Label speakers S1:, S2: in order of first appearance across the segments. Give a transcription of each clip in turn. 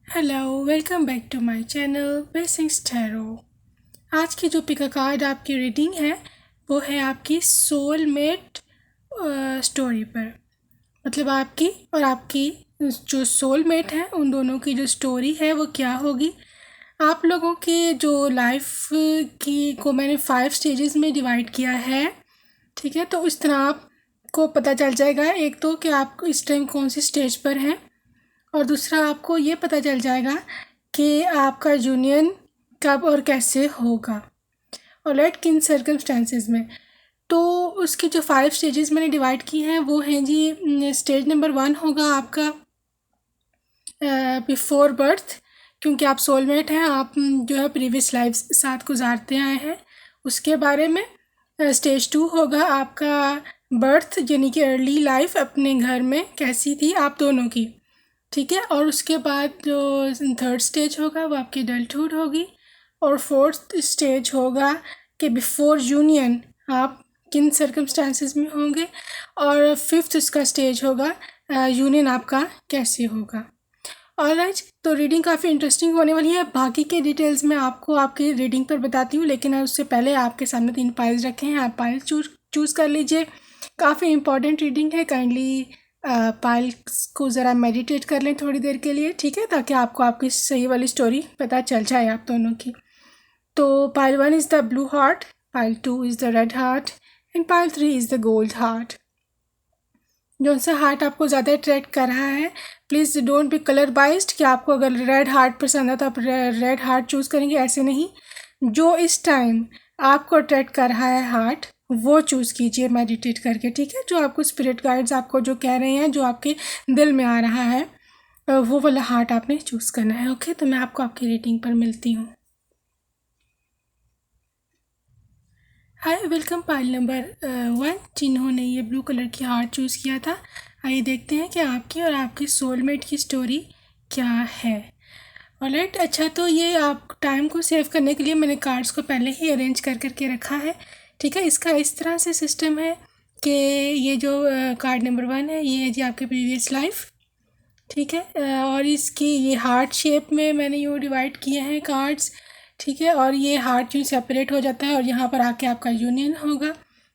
S1: Hello, welcome back to my channel basics tarot. आज की जो पिका कार्ड आपकी रीडिंग है वो है आपकी सोलमेट स्टोरी पर। मतलब आपकी और आपकी जो सोलमेट है उन दोनों की जो स्टोरी है वो क्या होगी। आप लोगों की जो लाइफ की को मैंने 5 स्टेजेस में डिवाइड किया है, ठीक है। तो इस तरह आपको पता चल जाएगा, एक तो कि आप इस टाइम कौन सी स्टेज पर हैं, और दूसरा आपको ये पता चल जाएगा कि आपका यूनियन कब और कैसे होगा और लाइक किन सर्कमस्टेंसेस में। तो उसकी जो 5 स्टेजेस मैंने डिवाइड की हैं वो हैं जी, स्टेज नंबर 1 होगा आपका बिफोर बर्थ, क्योंकि आप सोलमेट हैं, आप जो है प्रीवियस लाइफ साथ गुजारते आए हैं उसके बारे में। स्टेज 2 होगा आपका बर्थ, यानी कि अर्ली लाइफ अपने घर में कैसी थी आप दोनों की, ठीक है। और उसके बाद जो थर्ड स्टेज होगा वो आपकी एडल्टहुड होगी, और फोर्थ स्टेज होगा कि बिफोर यूनियन आप किन सर्कमस्टांसिस में होंगे, और फिफ्थ उसका स्टेज होगा यूनियन आपका कैसे होगा। ऑलराइट, तो रीडिंग काफ़ी इंटरेस्टिंग होने वाली है। बाकी के डिटेल्स मैं आपको आपकी रीडिंग पर बताती हूँ, लेकिन उससे पहले आपके सामने 3 पाइल्स रखे हैं, आप पाइल्स चूज़ कर लीजिए। काफ़ी इंपॉर्टेंट रीडिंग है, काइंडली पाइल्स को ज़रा मेडिटेट कर लें थोड़ी देर के लिए, ठीक है, ताकि आपको आपकी सही वाली स्टोरी पता चल जाए आप दोनों की। तो pile 1 is the blue heart, pile 2 is the red heart and pile 3 is the gold heart. जौन सा हार्ट आपको ज़्यादा अट्रैक्ट कर रहा है, please don't be colour biased कि आपको अगर रेड हार्ट पसंद है तो आप रेड हार्ट चूज़ करेंगे, ऐसे नहीं। जो इस टाइम आपको अट्रैक्ट कर रहा है हार्ट वो चूज़ कीजिए मेडिटेट करके, ठीक है। जो आपको स्पिरिट गाइड्स आपको जो कह रहे हैं, जो आपके दिल में आ रहा है, वो वाला हार्ट आपने चूज़ करना है। ओके, तो मैं आपको आपकी रेटिंग पर मिलती हूँ। हाय, वेलकम पाइल नंबर 1, जिन्होंने ये ब्लू कलर की हार्ट चूज़ किया था। आइए देखते हैं कि आपकी और आपके सोलमेट की स्टोरी क्या है। ऑलराइट, अच्छा, तो ये आप टाइम को सेव करने के लिए मैंने कार्ड्स को पहले ही अरेंज कर करके रखा है, ठीक है। इसका इस तरह से सिस्टम है कि ये जो कार्ड नंबर 1 है ये है जी आपके प्रीवियस लाइफ, ठीक है। और इसकी ये हार्ट शेप में मैंने यूँ डिवाइड किए हैं कार्ड्स, ठीक है। और ये हार्ट यूँ सेपरेट हो जाता है और यहाँ पर आके आपका यूनियन होगा,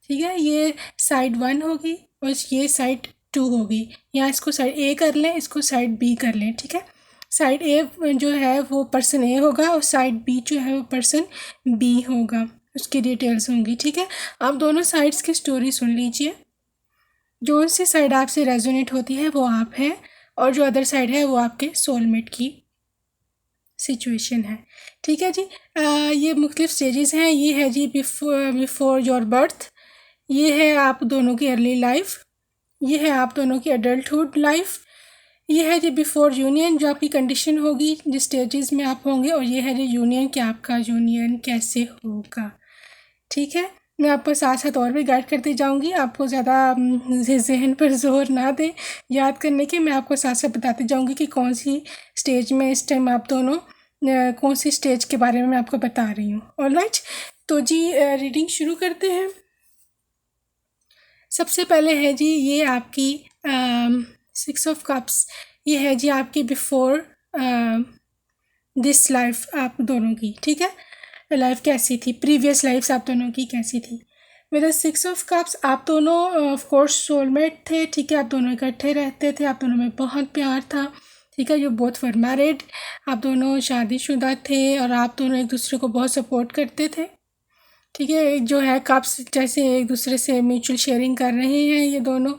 S1: ठीक है। ये साइड 1 होगी और ये साइड 2 होगी। यहाँ इसको साइड ए कर लें, इसको साइड बी कर लें, ठीक है। साइड ए जो है वो पर्सन ए होगा और साइड बी जो है वो पर्सन बी होगा, उसकी डिटेल्स होंगी, ठीक है। आप दोनों साइड्स की स्टोरी सुन लीजिए। जो सी साइड आपसे रेजोनेट होती है वो आप हैं, और जो अदर साइड है वो आपके सोलमेट की सिचुएशन है, ठीक है जी। ये मुख्तलिफ स्टेजेस हैं। ये है जी बिफोर योर बर्थ, ये है आप दोनों की अर्ली लाइफ, ये है आप दोनों की एडल्टहुड लाइफ, ये है जी बिफोर यूनियन जो आपकी कंडीशन होगी जिस स्टेजेस में आप होंगे, और ये है जी यूनियन कि आपका यूनियन कैसे होगा, ठीक है। मैं आपको साथ साथ और भी गाइड करती जाऊंगी, आपको ज़्यादा जहन पर जोर ना दें याद करने के। मैं आपको साथ साथ बताती जाऊंगी कि कौन सी स्टेज में इस टाइम आप दोनों कौन सी स्टेज के बारे में मैं आपको बता रही हूँ। ऑलराइट, तो जी रीडिंग शुरू करते हैं। सबसे पहले है जी ये आपकी 6 ऑफ कप्स, ये है जी आपकी बिफोर दिस लाइफ आप दोनों की, ठीक है। लाइफ कैसी थी, प्रीवियस लाइफ्स आप दोनों की कैसी थी। मेरा 6 ऑफ कप्स, आप दोनों ऑफ कोर्स सोलमेट थे, ठीक है। आप दोनों इकट्ठे रहते थे, आप दोनों में बहुत प्यार था, ठीक है। यू बोथ वर मैरिड, आप दोनों शादीशुदा थे और आप दोनों एक दूसरे को बहुत सपोर्ट करते थे, ठीक है। एक जो है कप्स जैसे एक दूसरे से म्यूचुअल शेयरिंग कर रहे हैं ये दोनों,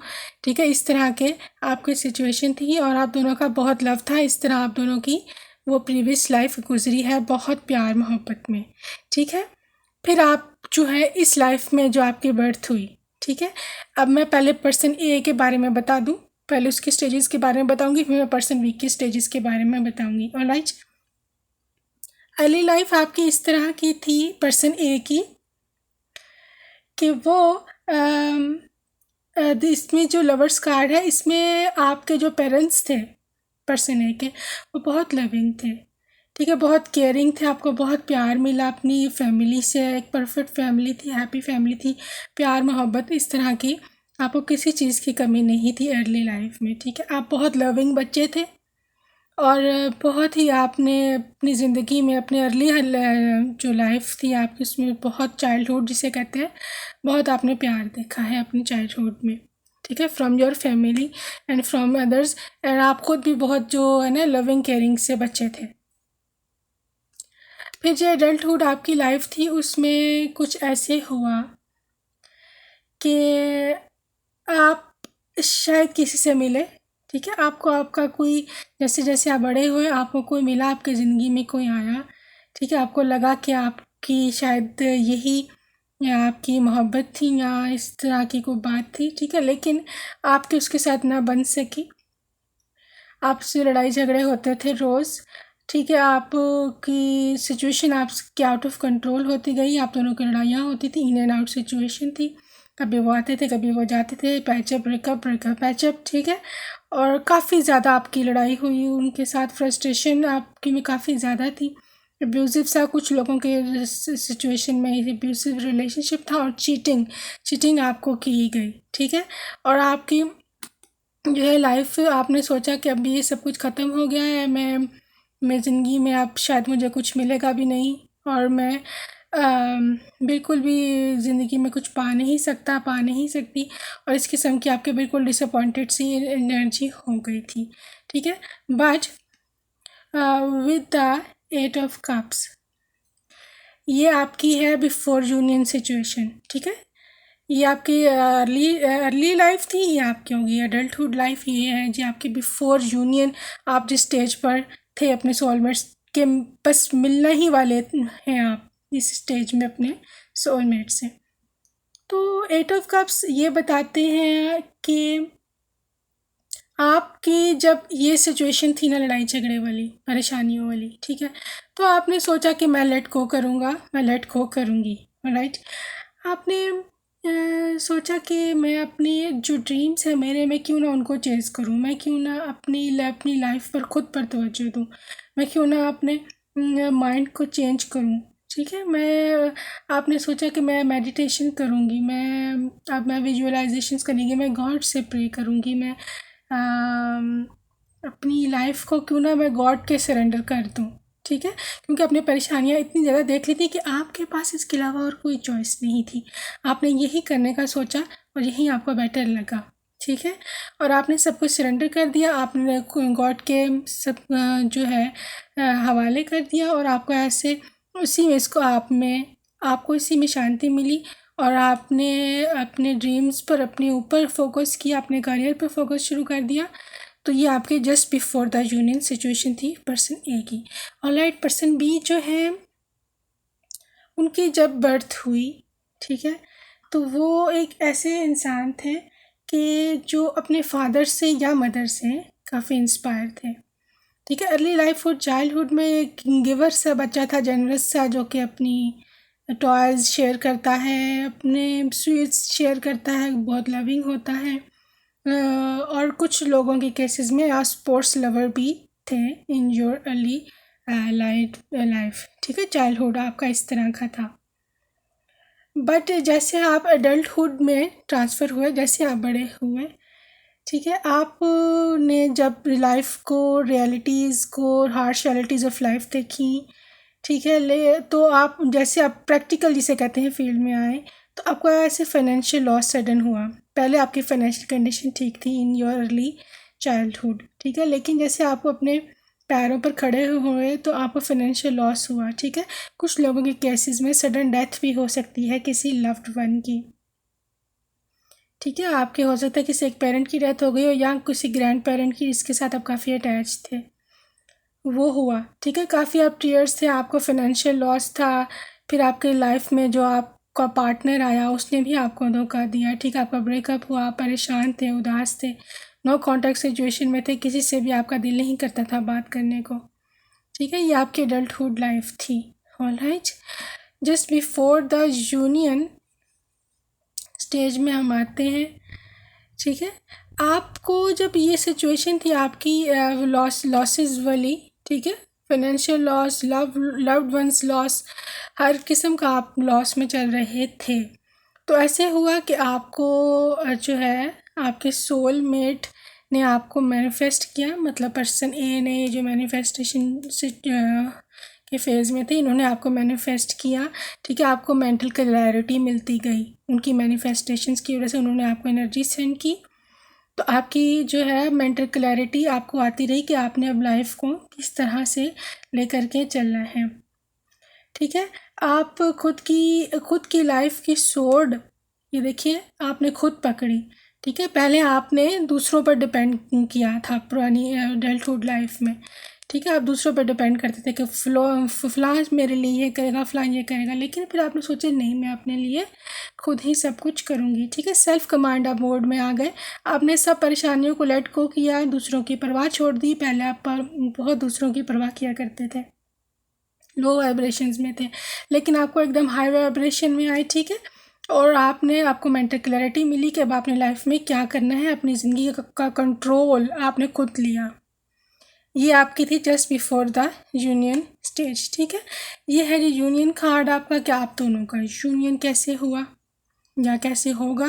S1: ठीक है। इस तरह के आपकी सिचुएशन थी और आप दोनों का बहुत लव था। इस तरह आप दोनों की वो प्रीवियस लाइफ गुजरी है बहुत प्यार मोहब्बत में, ठीक है। फिर आप जो है इस लाइफ में जो आपकी बर्थ हुई, ठीक है। अब मैं पहले पर्सन ए के बारे में बता दूं, पहले उसके स्टेजेस के बारे में बताऊंगी, फिर मैं पर्सन बी के स्टेजेस के बारे में बताऊंगी। ऑलराइट, अर्ली लाइफ आपकी इस तरह की थी पर्सन ए की कि वो इसमें जो लवर्स कार्ड है इसमें आपके जो पेरेंट्स थे पर्सन ए के, वो बहुत लविंग थे, ठीक है। बहुत केयरिंग थे, आपको बहुत प्यार मिला अपनी फैमिली से, एक परफेक्ट फैमिली थी, हैप्पी फैमिली थी, प्यार मोहब्बत इस तरह की आपको किसी चीज़ की कमी नहीं थी अर्ली लाइफ में, ठीक है। आप बहुत लविंग बच्चे थे, और बहुत ही आपने अपनी ज़िंदगी में अपने अर्ली जो लाइफ थी आपकी, उसमें बहुत चाइल्डहुड जिसे कहते हैं, बहुत आपने प्यार देखा है अपनी चाइल्डहुड में, ठीक है, from your family and from others, and आप खुद भी बहुत जो है ना लविंग केयरिंग से बच्चे थे। फिर जो एडल्टहुड आपकी लाइफ थी उसमें कुछ ऐसे हुआ कि आप शायद किसी से मिले, ठीक है, आपको आपका कोई, जैसे जैसे आप बड़े हुए आपको कोई मिला, आपकी ज़िंदगी में कोई आया, ठीक है, आपको लगा कि आपकी शायद यही या आपकी मोहब्बत थी या इस तरह की कोई बात थी, ठीक है, लेकिन आपके उसके साथ ना बन सकी, आपसे लड़ाई झगड़े होते थे रोज़, ठीक है, आपकी सिचुएशन आपकी आउट ऑफ कंट्रोल होती गई, आप दोनों की लड़ाइयाँ होती थी, इन एंड आउट सिचुएशन थी, कभी वो आते थे कभी वो जाते थे, पैचअप ब्रेकअप ब्रेकअप पैचअप, ठीक है, और काफ़ी ज़्यादा आपकी लड़ाई हुई उनके साथ, फ्रस्ट्रेशन आपकी में काफ़ी ज़्यादा थी, एब्यूज़िव सा कुछ लोगों के सिचुएशन में एब्यूज़िव रिलेशनशिप था, और चीटिंग चीटिंग आपको की गई, ठीक है, और आपकी जो है लाइफ आपने सोचा कि अब ये सब कुछ ख़त्म हो गया है, मैं ज़िंदगी में अब शायद मुझे कुछ मिलेगा भी नहीं, और मैं बिल्कुल भी ज़िंदगी में कुछ पा नहीं सकती, और इस किस्म की आपके बिल्कुल डिसअपॉइंटेड सी एनर्जी हो गई थी, ठीक है, but with the eight of cups, ये आपकी है बिफोर यूनियन सिचुएशन, ठीक है, ये आपकी अर्ली लाइफ थी, ये आपकी होगी एडल्टहुड लाइफ, ये है जी आपकी बिफोर यूनियन, आप जिस स्टेज पर थे अपने सोलमेट्स के, बस मिलना ही वाले हैं आप इस स्टेज में अपने सोलमेट से। तो एट ऑफ कप्स ये बताते हैं कि आपकी जब ये सिचुएशन थी ना लड़ाई झगड़े वाली, परेशानियों वाली, ठीक है, तो आपने सोचा कि मैं लेट गो करूँगा, मैं लेट गो करूँगी, राइट, आपने सोचा कि मैं अपनी जो ड्रीम्स हैं मेरे, मैं क्यों ना उनको चेज़ करूँ, मैं क्यों ना अपनी लाइफ पर ख़ुद पर तवज्जो दूँ, मैं क्यों ना अपने माइंड को चेंज करूँ, ठीक है, आपने सोचा कि मैं मेडिटेशन करूँगी, मैं विजुअलाइजेशंस करूँगी, मैं गॉड से प्रे करूँगी, मैं अपनी लाइफ को क्यों ना मैं गॉड के सरेंडर कर दूँ, ठीक है, क्योंकि अपनी परेशानियाँ इतनी ज़्यादा देख ली थी कि आपके पास इसके अलावा और कोई चॉइस नहीं थी, आपने यही करने का सोचा और यही आपको बेटर लगा, ठीक है, और आपने सब कुछ सरेंडर कर दिया, आपने गॉड के सब जो है हवाले कर दिया, और आपको ऐसे उसी में आपको इसी में शांति मिली, और आपने अपने ड्रीम्स पर अपने ऊपर फोकस किया, अपने करियर पर फोकस शुरू कर दिया। तो ये आपके just before the union situation थी पर्सन ए की। ऑलराइट, पर्सन बी जो है उनकी जब बर्थ हुई, ठीक है, तो वो एक ऐसे इंसान थे कि जो अपने फादर से या मदर से काफ़ी इंस्पायर थे, ठीक है, अर्ली लाइफ और चाइल्डहुड में एक गिवर सा बच्चा था, जनरस सा, जो कि अपनी टॉयज़ शेयर करता है, अपने स्वीट्स शेयर करता है, बहुत लविंग होता है, और कुछ लोगों के केसेस में आप स्पोर्ट्स लवर भी थे इन योर अर्ली लाइफ, ठीक है, चाइल्डहुड आपका इस तरह का था। बट जैसे आप एडल्टहुड में ट्रांसफ़र हुए, जैसे आप बड़े हुए, ठीक है, आपने जब लाइफ को, रियलिटीज़ को, हार्श रियलिटीज़ ऑफ लाइफ देखी, ठीक है, तो आप जैसे आप प्रैक्टिकल जिसे कहते हैं फील्ड में आए, तो आपको ऐसे फाइनेंशियल लॉस सडन हुआ। पहले आपकी फाइनेंशियल कंडीशन ठीक थी इन योर अर्ली चाइल्डहुड, ठीक है, लेकिन जैसे आपको अपने पैरों पर खड़े हुए तो आपको फाइनेंशियल लॉस हुआ, ठीक है, कुछ लोगों के केसेस में सडन डेथ भी हो सकती है किसी लव्ड वन की, ठीक है, आपके हो सकता है किसी एक पेरेंट की डेथ हो गई हो या किसी ग्रैंड पेरेंट की जिसके साथ आप काफ़ी अटैच थे, वो हुआ, ठीक है, काफ़ी आप टीयर्स थे, आपको फाइनेंशियल लॉस था, फिर आपके लाइफ में जो आपका पार्टनर आया उसने भी आपको धोखा दिया, ठीक है, आपका ब्रेकअप हुआ, परेशान थे, उदास थे, नो कॉन्टैक्ट सिचुएशन में थे, किसी से भी आपका दिल नहीं करता था बात करने को, ठीक है, ये आपकी एडल्टहुड लाइफ थी। Alright, just before the union stage में हम आते हैं, ठीक है, आपको जब ये सिचुएशन थी आपकी लॉसेस वाली, ठीक है, financial loss, loved ones loss, हर किस्म का आप लॉस में चल रहे थे, तो ऐसे हुआ कि आपको जो है आपके सोलमेट ने आपको मैनिफेस्ट किया, मतलब पर्सन ए ने जो मैनिफेस्टेशन से के फेज़ में थे, इन्होंने आपको मैनिफेस्ट किया, ठीक है। आपको मेंटल क्लैरिटी मिलती गई, उनकी मैनिफेस्टेशंस की वजह से उन्होंने आपको एनर्जी सेंड की, तो आपकी जो है मेंटल क्लैरिटी आपको आती रही कि आपने अब लाइफ को किस तरह से लेकर के चलना है, ठीक है। आप खुद की लाइफ की सोर्ड, ये देखिए आपने खुद पकड़ी, ठीक है। पहले आपने दूसरों पर डिपेंड किया था पुरानी एडल्टहुड लाइफ में, ठीक है। आप दूसरों पर डिपेंड करते थे कि फलां मेरे लिए ये करेगा, फलां ये करेगा, लेकिन फिर आपने सोचा नहीं, मैं अपने लिए खुद ही सब कुछ करूँगी, ठीक है। सेल्फ कमांड आप मोड में आ गए, आपने सब परेशानियों को लेट गो किया, दूसरों की परवाह छोड़ दी। पहले आप बहुत दूसरों की परवाह किया करते थे, लो वाइब्रेशंस में थे, लेकिन आपको एकदम हाई वाइब्रेशन में आए, ठीक है। और आपको मेंटल क्लैरिटी मिली कि अब आपने लाइफ में क्या करना है, अपनी ज़िंदगी का कंट्रोल आपने खुद लिया। ये आपकी थी just before the union stage, ठीक है। ये है जो यूनियन कार्ड आपका, क्या आप दोनों का यूनियन कैसे हुआ या कैसे होगा।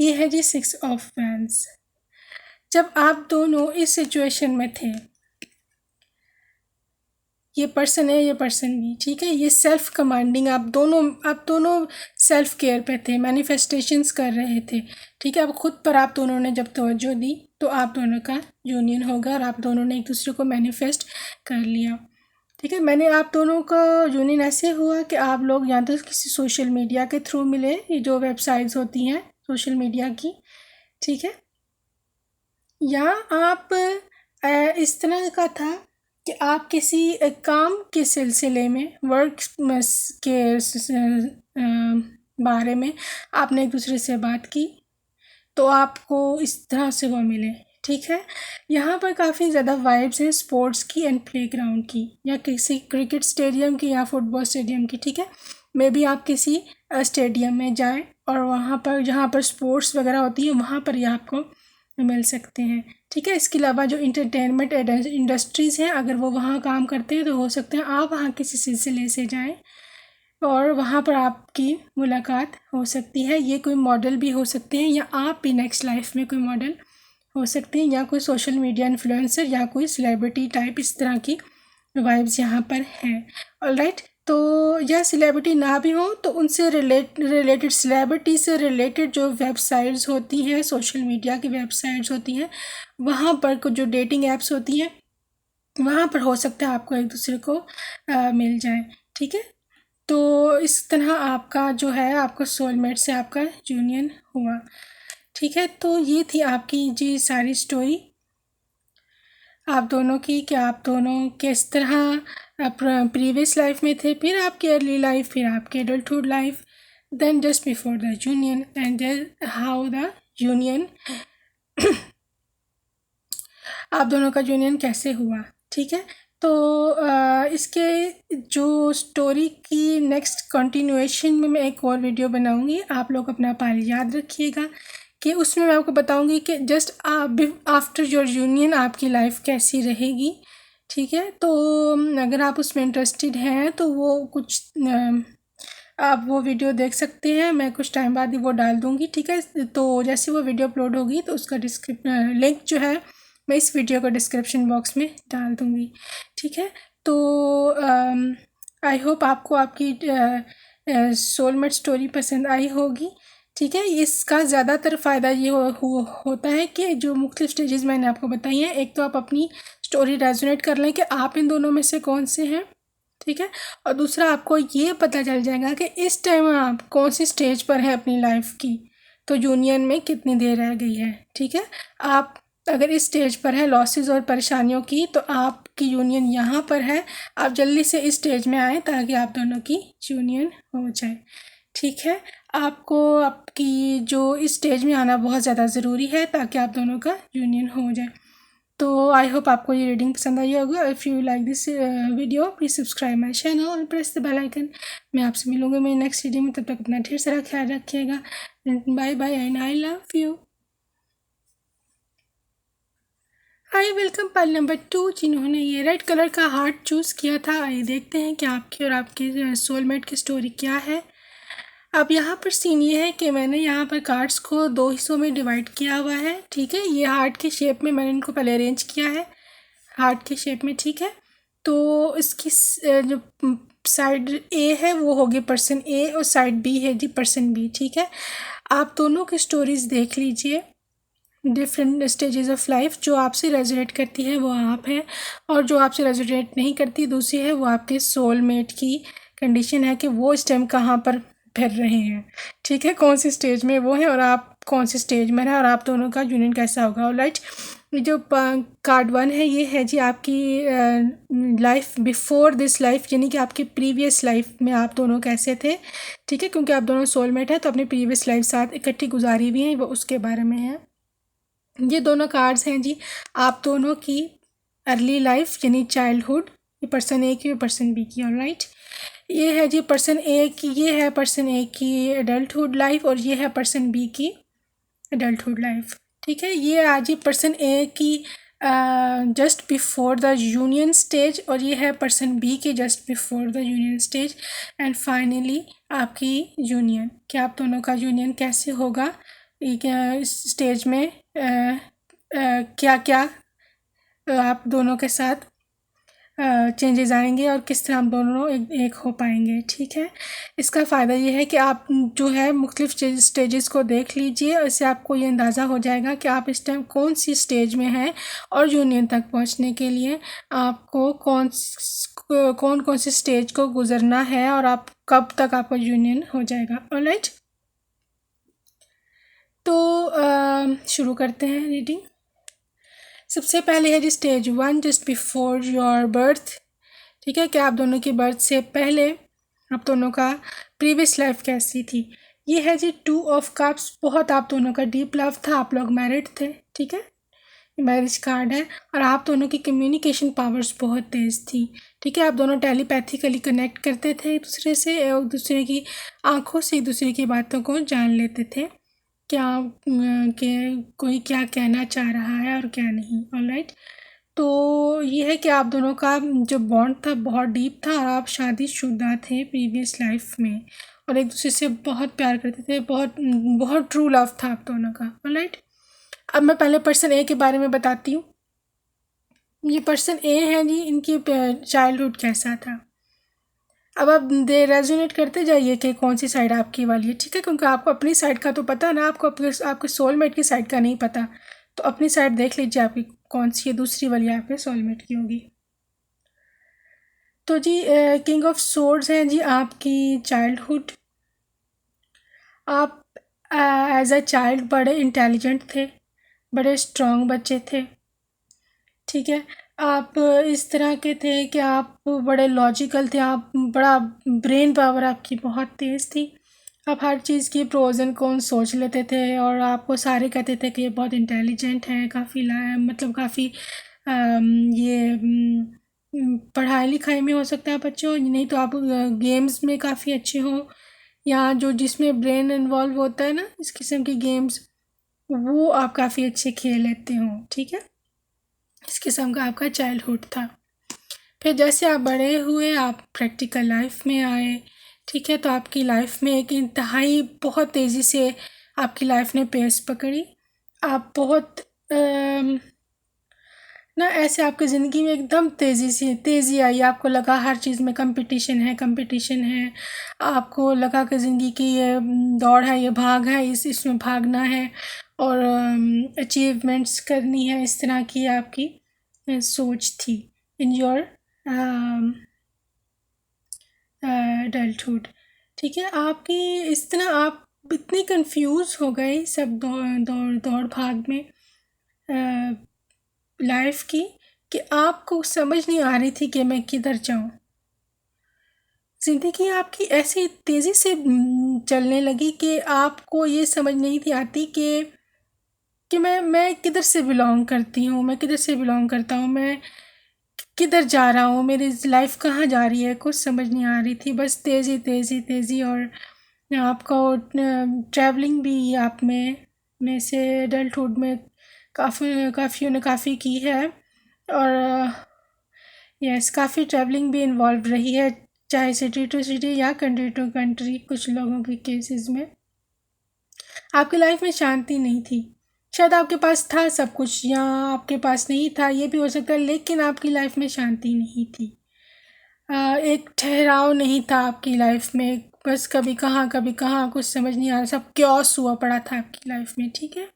S1: ये है जी 6 ऑफ वैंड्स। जब आप दोनों इस सिचुएशन में थे, ये पर्सन है, ये पर्सन भी, ठीक है। ये सेल्फ कमांडिंग, आप दोनों सेल्फ केयर पे थे, मैनिफेस्टेशंस कर रहे थे, ठीक है। अब खुद पर आप दोनों ने जब तवज्जो दी तो आप दोनों का यूनियन होगा और आप दोनों ने एक दूसरे को मैनिफेस्ट कर लिया, ठीक है। मैंने आप दोनों का यूनियन ऐसे हुआ कि आप लोग या तो किसी सोशल मीडिया के थ्रू मिले, ये जो वेबसाइट्स होती हैं सोशल मीडिया की, ठीक है, या आप इस तरह का था कि आप किसी काम के सिलसिले में, वर्क के बारे में आपने एक दूसरे से बात की, तो आपको इस तरह से वो मिले, ठीक है। यहाँ पर काफ़ी ज़्यादा वाइब्स हैं स्पोर्ट्स की एंड प्लेग्राउंड की, या किसी क्रिकेट स्टेडियम की या फुटबॉल स्टेडियम की, ठीक है। मे बी आप किसी स्टेडियम में जाएं और वहाँ पर जहाँ पर स्पोर्ट्स वगैरह होती है वहाँ पर ही आपको मिल सकते हैं, ठीक है। इसके अलावा जो इंटरटेनमेंट इंडस्ट्रीज़ हैं, अगर वो वहाँ काम करते हैं तो हो सकता है आप वहाँ किसी सिलसिले से जाएं और वहाँ पर आपकी मुलाकात हो सकती है। ये कोई मॉडल भी हो सकते हैं, या आप भी नेक्स्ट लाइफ में कोई मॉडल हो सकते हैं, या कोई सोशल मीडिया इन्फ्लुएंसर या कोई सेलिब्रिटी टाइप, इस तरह की वाइब्स यहाँ पर हैं। ऑलराइट, तो या सेलिब्रिटी ना भी हो तो उनसे रिलेटेड सेलिब्रिटी से रिलेटेड जो वेबसाइट्स होती हैं, सोशल मीडिया की वेबसाइट्स होती हैं, वहाँ पर कुछ जो डेटिंग ऐप्स होती हैं वहाँ पर हो सकता है आपको एक दूसरे को मिल जाए, ठीक है। तो इस तरह आपका जो है, आपका सोलमेट से आपका यूनियन हुआ, ठीक है। तो ये थी आपकी जी सारी स्टोरी आप दोनों की, कि आप दोनों किस तरह प्रीवियस लाइफ में थे, फिर आपकी अर्ली लाइफ, फिर आपकी adulthood life, then just before the union, and how the union आप दोनों का यूनियन कैसे हुआ, ठीक है। तो इसके जो स्टोरी की नेक्स्ट कंटिन्यूएशन में मैं एक और वीडियो बनाऊंगी, आप लोग अपना पाल याद रखिएगा कि उसमें मैं आपको बताऊंगी कि जस्ट आफ्टर योर यूनियन आपकी लाइफ कैसी रहेगी, ठीक है। तो अगर आप उसमें इंटरेस्टेड हैं तो वो कुछ आप वो वीडियो देख सकते हैं, मैं कुछ टाइम बाद ही वो डाल दूँगी, ठीक है। तो जैसे वो वीडियो अपलोड होगी तो उसका लिंक जो है मैं इस वीडियो को डिस्क्रिप्शन बॉक्स में डाल दूँगी, ठीक है। तो आई होप आपको आपकी सोलमेट स्टोरी पसंद आई होगी, ठीक है। इसका ज़्यादातर फ़ायदा ये होता है कि जो मुख्तलिफ स्टेजेस मैंने आपको बताई हैं, एक तो आप अपनी स्टोरी रेजोनेट कर लें कि आप इन दोनों में से कौन से हैं, ठीक है। और दूसरा आपको ये पता चल जाएगा कि इस टाइम आप कौन सी स्टेज पर हैं अपनी लाइफ की, तो यूनियन में कितनी देर रह गई है, ठीक है। आप अगर इस स्टेज पर है लॉसेस और परेशानियों की, तो आपकी यूनियन यहाँ पर है, आप जल्दी से इस स्टेज में आएँ ताकि आप दोनों की यूनियन हो जाए, ठीक है। आपको आपकी जो इस स्टेज में आना बहुत ज़्यादा ज़रूरी है ताकि आप दोनों का यूनियन हो जाए। तो आई होप आपको ये रीडिंग पसंद आई होगा। If you like this video please subscribe my channel और प्रेस द बेल आइकन। मैं आपसे मिलूँगी मेरी नेक्स्ट वीडियो में, तब तक अपना ढेर सारा ख्याल रखिएगा। Bye bye and I love you. I welcome pile number 2 जिन्होंने ये रेड कलर का हार्ट चूज़ किया था। आइए देखते हैं कि आपकी और आपके सोलमेट की स्टोरी क्या है। अब यहाँ पर सीन ये है कि मैंने यहाँ पर कार्ड्स को 2 हिस्सों में डिवाइड किया हुआ है, ठीक है। ये हार्ट के शेप में मैंने इनको पहले अरेंज किया है, हार्ट के शेप में, ठीक है। तो इसकी जो साइड ए है वो होगी पर्सन ए और साइड बी है जी पर्सन बी, ठीक है। आप दोनों की स्टोरीज़ देख लीजिए, डिफरेंट स्टेजेस ऑफ लाइफ। जो आपसे रेजोनेट करती है वो आप हैं, और जो आपसे रेजोनेट नहीं करती दूसरी है, वो आपके सोलमेट की कंडीशन है कि वो इस टाइम कहाँ पर फिर रहे हैं, ठीक है, कौन सी स्टेज में वो है और आप कौन सी स्टेज में है, और आप दोनों का यूनियन कैसा होगा। ऑलराइट, जो कार्ड 1 है ये है जी आपकी लाइफ बिफोर दिस लाइफ, यानी कि आपकी प्रीवियस लाइफ में आप दोनों कैसे थे, ठीक है, क्योंकि आप दोनों सोलमेट हैं तो अपनी प्रीवियस लाइफ साथ इकट्ठी गुजारी हुई हैं, वो उसके बारे में है। ये दोनों कार्ड्स हैं जी आप दोनों की अर्ली लाइफ यानी चाइल्डहुड, ये पर्सन ए की और पर्सन बी की। ऑलराइट, ये है जी पर्सन ए की, ये है पर्सन ए की एडल्टहुड लाइफ और ये है पर्सन बी की एडल्टहुड लाइफ, ठीक है। ये आज ही पर्सन ए की just before the union stage और ये है पर्सन बी के just before the union stage, and finally आपकी यूनियन, कि आप दोनों का यूनियन कैसे होगा, इस स्टेज में क्या क्या आप दोनों के साथ चेंजेस आएंगे और किस तरह हम दोनों एक हो पाएंगे, ठीक है। इसका फ़ायदा ये है कि आप जो है मुख्तलिफ स्टेजेस को देख लीजिए, और इससे आपको ये अंदाज़ा हो जाएगा कि आप इस टाइम कौन सी स्टेज में हैं, और यूनियन तक पहुंचने के लिए आपको कौन कौन सी स्टेज को गुजरना है और आप कब तक आपका यूनियन हो जाएगा। ऑलराइट, तो शुरू करते हैं रीडिंग। सबसे पहले है जी stage 1, just before your birth, ठीक है, कि आप दोनों की बर्थ से पहले आप दोनों का प्रीवियस लाइफ कैसी थी। ये है जी 2 ऑफ कप्स, बहुत आप दोनों का डीप लव था, आप लोग मैरिड थे, ठीक है, मैरिज कार्ड है, और आप दोनों की कम्युनिकेशन पावर्स बहुत तेज़ थी, ठीक है। आप दोनों टेलीपैथिकली कनेक्ट करते थे एक दूसरे से, एक दूसरे की आंखों से एक दूसरे की बातों को जान लेते थे, क्या कि कोई क्या कहना चाह रहा है और क्या नहीं। ऑलराइट, तो ये है कि आप दोनों का जो बॉन्ड था बहुत डीप था, और आप शादीशुदा थे प्रीवियस लाइफ में, और एक दूसरे से बहुत प्यार करते थे, बहुत बहुत ट्रू लव था आप दोनों का। ऑलराइट, अब मैं पहले पर्सन ए के बारे में बताती हूँ। ये पर्सन ए है जी, इनकी चाइल्डहुड कैसा था। अब आप दे रेजोनेट करते जाइए कि कौन सी साइड आपकी वाली है, ठीक है, क्योंकि आपको अपनी साइड का तो पता है ना, आपको आपके सोलमेट की साइड का नहीं पता, तो अपनी साइड देख लीजिए आपकी कौन सी है, दूसरी वाली आपके सोलमेट की होगी। तो जी किंग ऑफ सोर्ड्स हैं जी आपकी चाइल्डहुड। आप एज अ चाइल्ड बड़े इंटेलिजेंट थे, बड़े स्ट्रॉन्ग बच्चे थे, ठीक है। आप इस तरह के थे कि आप बड़े लॉजिकल थे, आप बड़ा ब्रेन पावर आपकी बहुत तेज़ थी, आप हर चीज़ की प्रोज एंड कॉन्स सोच लेते थे, और आपको सारे कहते थे कि ये बहुत इंटेलिजेंट है, काफ़ी मतलब काफ़ी ये पढ़ाई लिखाई में हो सकता है बच्चों, नहीं तो आप गेम्स में काफ़ी अच्छे हो, या जो जिसमें ब्रेन इन्वॉल्व होता है ना, इस किस्म की गेम्स, वो आप काफ़ी अच्छे खेल लेते हो, ठीक है। इस किस्म का आपका चाइल्डहुड था। फिर जैसे आप बड़े हुए, आप प्रैक्टिकल लाइफ में आए, ठीक है, तो आपकी लाइफ में एक इंतहाई बहुत तेज़ी से आपकी लाइफ ने पेस पकड़ी। आप बहुत ना ऐसे आपकी ज़िंदगी में एकदम तेज़ी आई, आपको लगा हर चीज़ में कंपटीशन है, आपको लगा कि ज़िंदगी की ये दौड़ है, ये भाग है, इसमें भागना है और अचीवमेंट्स करनी है, इस तरह की आपकी सोच थी इन योर एडल्टहुड, ठीक है। आपकी इस तरह आप इतनी कंफ्यूज हो गए सब दौड़ भाग में लाइफ की, कि आपको समझ नहीं आ रही थी कि मैं किधर जाऊं। ज़िंदगी आपकी ऐसी तेज़ी से चलने लगी कि आपको ये समझ नहीं थी आती कि मैं किधर से बिलोंग करती हूँ, मैं किधर से बिलोंग करता हूँ, मैं किधर जा रहा हूँ, मेरी लाइफ कहाँ जा रही है, कुछ समझ नहीं आ रही थी। बस तेज़ी, और आपका ट्रैवलिंग भी आप में से एडल्टहुड में काफ़ी ने काफ़ी की है, और यस काफ़ी ट्रैवलिंग भी इन्वॉल्व रही है चाहे सिटी टू सिटी या कंट्री टू कंट्री। कुछ लोगों के केसेस में आपकी लाइफ में शांति नहीं थी। शायद आपके पास था सब कुछ या आपके पास नहीं था, ये भी हो सकता है, लेकिन आपकी लाइफ में शांति नहीं थी। एक ठहराव नहीं था आपकी लाइफ में, बस कभी कहाँ कुछ समझ नहीं आ रहा, सब क्योस हुआ पड़ा था आपकी लाइफ में। ठीक है,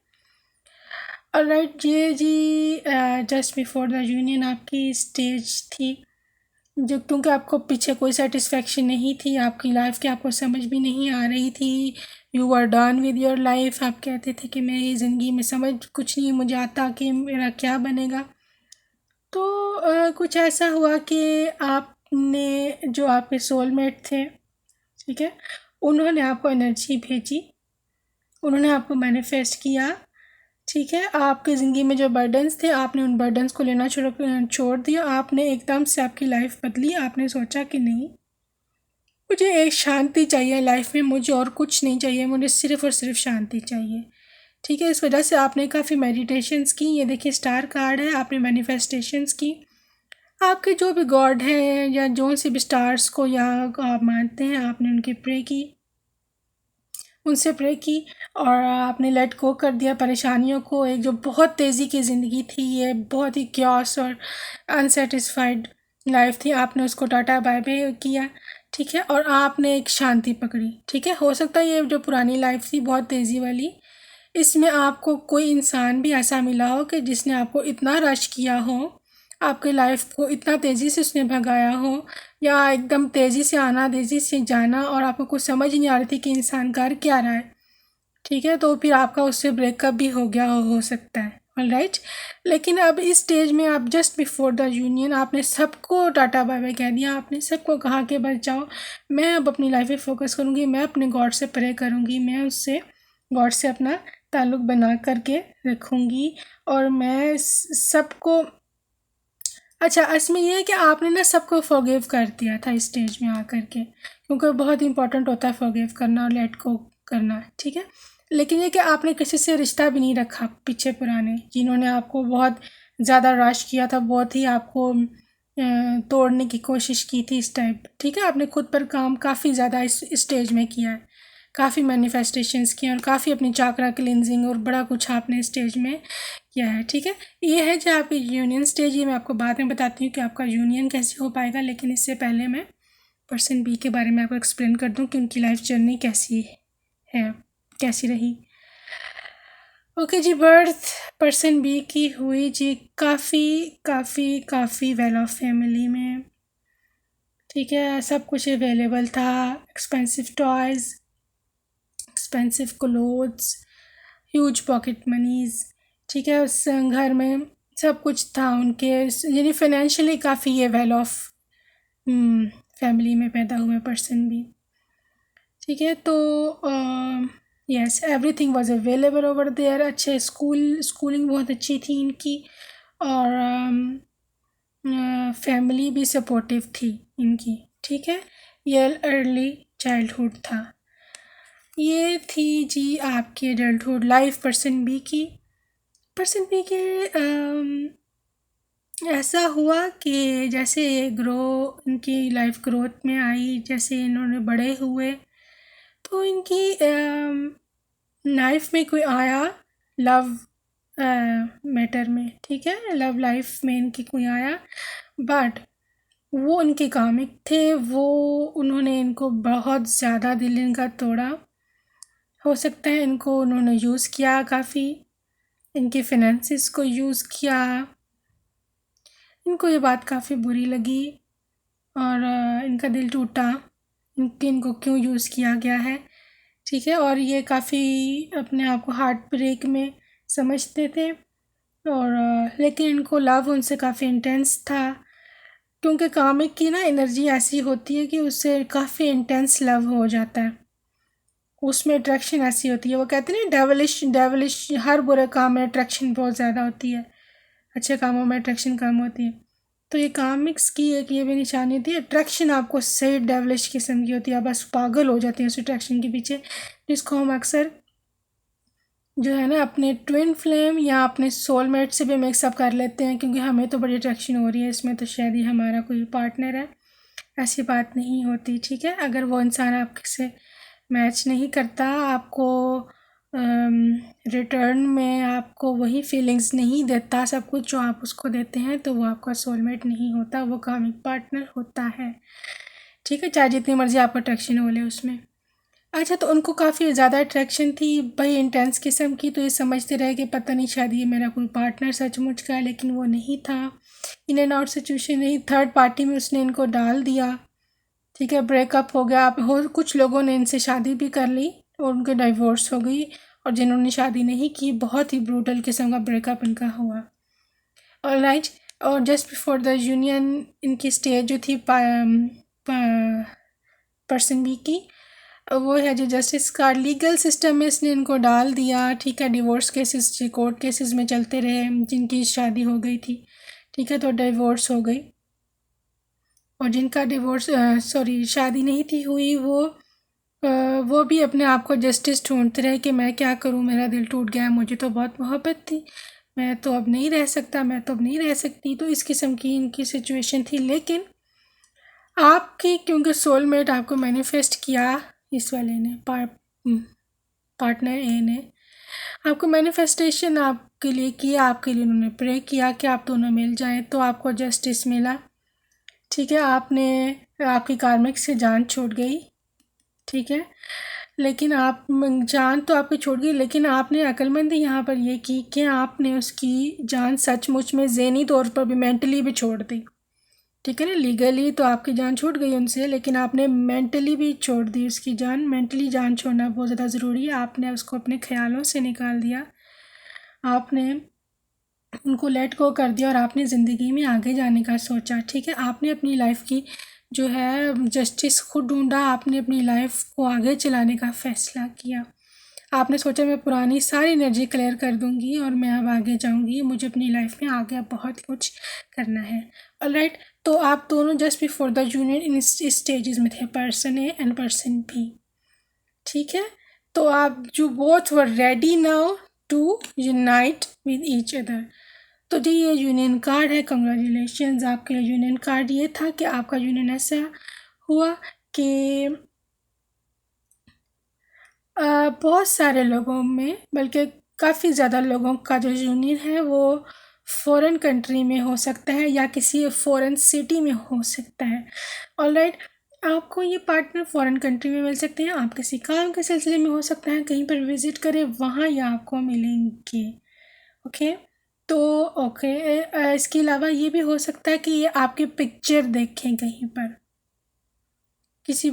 S1: ऑलराइट। ये जी जस्ट बिफोर द यूनियन आपकी स्टेज थी, जो क्योंकि आपको पीछे कोई सेटिस्फेक्शन नहीं थी आपकी लाइफ की, आपको समझ भी नहीं आ रही थी। You are done with your life. आप कहते थे कि मेरी ज़िंदगी में समझ कुछ नहीं मुझे आता कि मेरा क्या बनेगा। तो कुछ ऐसा हुआ कि आपने जो आपके सोलमेट थे, ठीक है, उन्होंने आपको एनर्जी भेजी, उन्होंने आपको मैनिफेस्ट किया। ठीक है, आपकी ज़िंदगी में जो बर्डन्स थे आपने उन बर्डन्स को लेना छोड़ दिया। आपने एकदम से आपकी लाइफ बदली। आपने सोचा कि नहीं, मुझे एक शांति चाहिए लाइफ में, मुझे और कुछ नहीं चाहिए, मुझे सिर्फ़ और सिर्फ शांति चाहिए। ठीक है, इस वजह से आपने काफ़ी मेडिटेशंस की। ये देखिए स्टार कार्ड है, आपने मैनिफेस्टेशंस की। आपके जो भी गॉड हैं या जो से भी स्टार्स को या आप मानते हैं, आपने उनकी प्रे की, उनसे प्रे की और आपने लेट गो कर दिया परेशानियों को। एक जो बहुत तेज़ी की ज़िंदगी थी, ये बहुत ही क्योस और अनसेटिस्फाइड लाइफ थी, आपने उसको टाटा बाय बाय किया। ठीक है, और आपने एक शांति पकड़ी। ठीक है, हो सकता है ये जो पुरानी लाइफ थी बहुत तेज़ी वाली, इसमें आपको कोई इंसान भी ऐसा मिला हो कि जिसने आपको इतना रश किया हो, आपके लाइफ को इतना तेज़ी से उसने भगाया हो, या एकदम तेज़ी से आना तेज़ी से जाना, और आपको कुछ समझ ही नहीं आ रही थी कि इंसान कर क्या रहा है। ठीक है, तो फिर आपका उससे ब्रेकअप भी हो गया हो सकता है। ऑलराइट, लेकिन अब इस स्टेज में आप जस्ट बिफोर द यूनियन आपने सबको टाटा बाय बाय कह दिया। आपने सबको कहा कि बच जाओ, मैं अब अपनी लाइफ पे फोकस करूँगी, मैं अपने गॉड से प्रे करूँगी, मैं उससे गॉड से अपना ताल्लुक़ बना करके रखूँगी, और मैं सबको अच्छा, इसमें ये है कि आपने ना सबको फॉरगिव कर दिया था इस स्टेज में आकर के, क्योंकि बहुत इंपॉर्टेंट होता है फॉरगिव करना और लेट गो करना। ठीक है, लेकिन ये कि आपने किसी से रिश्ता भी नहीं रखा पीछे पुराने, जिन्होंने आपको बहुत ज़्यादा रश किया था, बहुत ही आपको तोड़ने की कोशिश की थी इस टाइप। ठीक है, आपने खुद पर काम काफ़ी ज़्यादा इस स्टेज में किया है, काफ़ी मैनिफेस्टेशंस किए और काफ़ी अपनी चाकरा क्लिनजिंग और बड़ा कुछ आपने स्टेज में किया है। ठीक है, ये है जो आपकी यूनियन स्टेज। ये मैं आपको बाद में बताती हूँ कि आपका यूनियन कैसे हो पाएगा, लेकिन इससे पहले मैं पर्सन बी के बारे में आपको एक्सप्लेन कर दूँ कि उनकी लाइफ जर्नी कैसी है, कैसी रही। ओके जी, बर्थ पर्सन बी की हुई जी काफ़ी वेल ऑफ फैमिली में। ठीक है, सब कुछ अवेलेबल था, expensive toys, expensive clothes, huge pocket monies. ठीक है, उस घर में सब कुछ था उनके, यानी फाइनेंशियली काफ़ी ये वेल ऑफ फैमिली में पैदा हुए पर्सन भी। ठीक है, तो yes, everything was available over there. अच्छे स्कूलिंग बहुत अच्छी थी इनकी, और फैमिली भी सपोर्टिव थी इनकी। ठीक है, ये अर्ली चाइल्डहुड था। ये थी जी आपकी एडल्टहुड लाइफ पर्सन बी की। पर्सन बी के ऐसा हुआ कि जैसे इनकी लाइफ ग्रोथ में आई, जैसे इन्होंने बड़े हुए, तो इनकी लाइफ में कोई आया लव मैटर में। ठीक है, लव लाइफ में इनकी कोई आया, बट वो इनके कामिक थे, वो उन्होंने इनको बहुत ज़्यादा दिल इनका तोड़ा। हो सकता है इनको उन्होंने यूज़ किया, काफ़ी इनके फाइनेंसिस को यूज़ किया। इनको ये बात काफ़ी बुरी लगी और इनका दिल टूटा, इनको क्यों यूज़ किया गया है। ठीक है, और ये काफ़ी अपने आप को हार्ट ब्रेक में समझते थे, और लेकिन इनको लव उनसे काफ़ी इंटेंस था, क्योंकि कामिक की ना एनर्जी ऐसी होती है कि उससे काफ़ी इंटेंस लव हो जाता है, उसमें अट्रैक्शन ऐसी होती है। वो कहते हैं ना डेवलिश हर बुरे काम में अट्रैक्शन बहुत ज़्यादा होती है, अच्छे कामों में अट्रैक्शन कम होती है। तो ये कामिक्स की एक ये भी निशानी होती है, अट्रैक्शन आपको सही डेवलिश किस्म की होती है, बस पागल हो जाती है उस अट्रैक्शन के पीछे, जिसको हम अक्सर जो है ना अपने ट्विन फ्लेम या अपने सोलमेट से भी मिक्सअप कर लेते हैं, क्योंकि हमें तो बड़ी अट्रैक्शन हो रही है इसमें, तो शायद ही हमारा कोई पार्टनर है, ऐसी बात नहीं होती, ठीक है। अगर वो इंसान आपसे मैच नहीं करता, आपको रिटर्न में आपको वही फीलिंग्स नहीं देता सब कुछ जो आप उसको देते हैं, तो वो आपका सोलमेट नहीं होता, वो कामिक पार्टनर होता है, ठीक है। चाहे जितनी मर्जी आपको अट्रैक्शन हो ले उसमें। अच्छा, तो उनको काफ़ी ज़्यादा अट्रैक्शन थी भाई, इंटेंस किस्म की, तो ये समझते रहे कि पता नहीं शायद ये मेरा कोई पार्टनर सचमुच का है, लेकिन वो नहीं था। इन एंड आउट सिचुएशन नहीं, थर्ड पार्टी में उसने इनको डाल दिया, ठीक है। ब्रेकअप हो गया। आप हो कुछ लोगों ने इनसे शादी भी कर ली और उनके डाइवोर्स हो गई, और जिन्होंने शादी नहीं की बहुत ही ब्रूटल किस्म का ब्रेकअप इनका हुआ। ऑलराइट, और जस्ट बिफोर द यूनियन इनकी स्टेज जो थी पर्सन बी की, वो है जो जस्टिस का लीगल सिस्टम में इसने इनको डाल दिया, ठीक है। डिवोर्स केसेस कोर्ट केसेस में चलते रहे, जिनकी शादी हो गई थी, ठीक है, तो डिवोर्स हो गई। और जिनका डिवोर्स शादी नहीं थी हुई, वो भी अपने आप को जस्टिस ढूंढते रहे कि मैं क्या करूं, मेरा दिल टूट गया, मुझे तो बहुत मोहब्बत थी, मैं तो अब नहीं रह सकता, मैं तो अब नहीं रह सकती। तो इस किस्म की इनकी सिचुएशन थी। लेकिन आपकी क्योंकि सोलमेट आपको मैनिफेस्ट किया, इस वाले ने पार्टनर ए ने आपको मैनिफेस्टेशन आपके लिए किया, आपके लिए उन्होंने प्रे किया कि आप दोनों मिल जाएं, तो आपको जस्टिस मिला, ठीक है। आपकी कार्मिक से जान छूट गई, ठीक है। लेकिन आप जान तो आपकी छूट गई, लेकिन आपने अक्लमंदी यहाँ पर ये की कि आपने उसकी जान सचमुच में ज़हनी तौर पर भी, मेंटली भी छोड़ दी, ठीक है ना। लीगली तो आपकी जान छूट गई उनसे, लेकिन आपने मेंटली भी छोड़ दी उसकी जान। मेंटली जान छोड़ना बहुत ज़्यादा ज़रूरी है। आपने उसको अपने ख्यालों से निकाल दिया, आपने उनको लेट गो कर दिया, और आपने ज़िंदगी में आगे जाने का सोचा, ठीक है। आपने अपनी लाइफ की जो है जस्टिस खुद ढूंढा, आपने अपनी लाइफ को आगे चलाने का फ़ैसला किया। आपने सोचा मैं पुरानी सारी एनर्जी क्लियर कर दूंगी और मैं अब आगे जाऊंगी, मुझे अपनी लाइफ में आगे बहुत कुछ करना है। ऑलराइट, तो आप दोनों जस्ट बिफोर द यूनियन इन स्टेजेस में थे, person A and person B, ठीक है। तो आप जो both were ready now to unite with each other. तो जी ये यूनियन कार्ड है, कंग्रेचुलेशंस, आपके लिए यूनियन कार्ड ये था कि आपका यूनियन ऐसा हुआ कि बहुत सारे लोगों में, बल्कि काफ़ी ज़्यादा लोगों का जो यूनियन है वो फ़ॉरेन कंट्री में हो सकता है या किसी फ़ॉरेन सिटी में हो सकता है। ऑलराइट, आपको ये पार्टनर फ़ॉरेन कंट्री में मिल सकते हैं, आप किसी काम के सिलसिले में हो सकता है कहीं पर विज़िट करें, वहाँ ये आपको मिलेंगे, ओके। तो ओके, इसके अलावा ये भी हो सकता है कि ये आपकी पिक्चर देखें कहीं पर,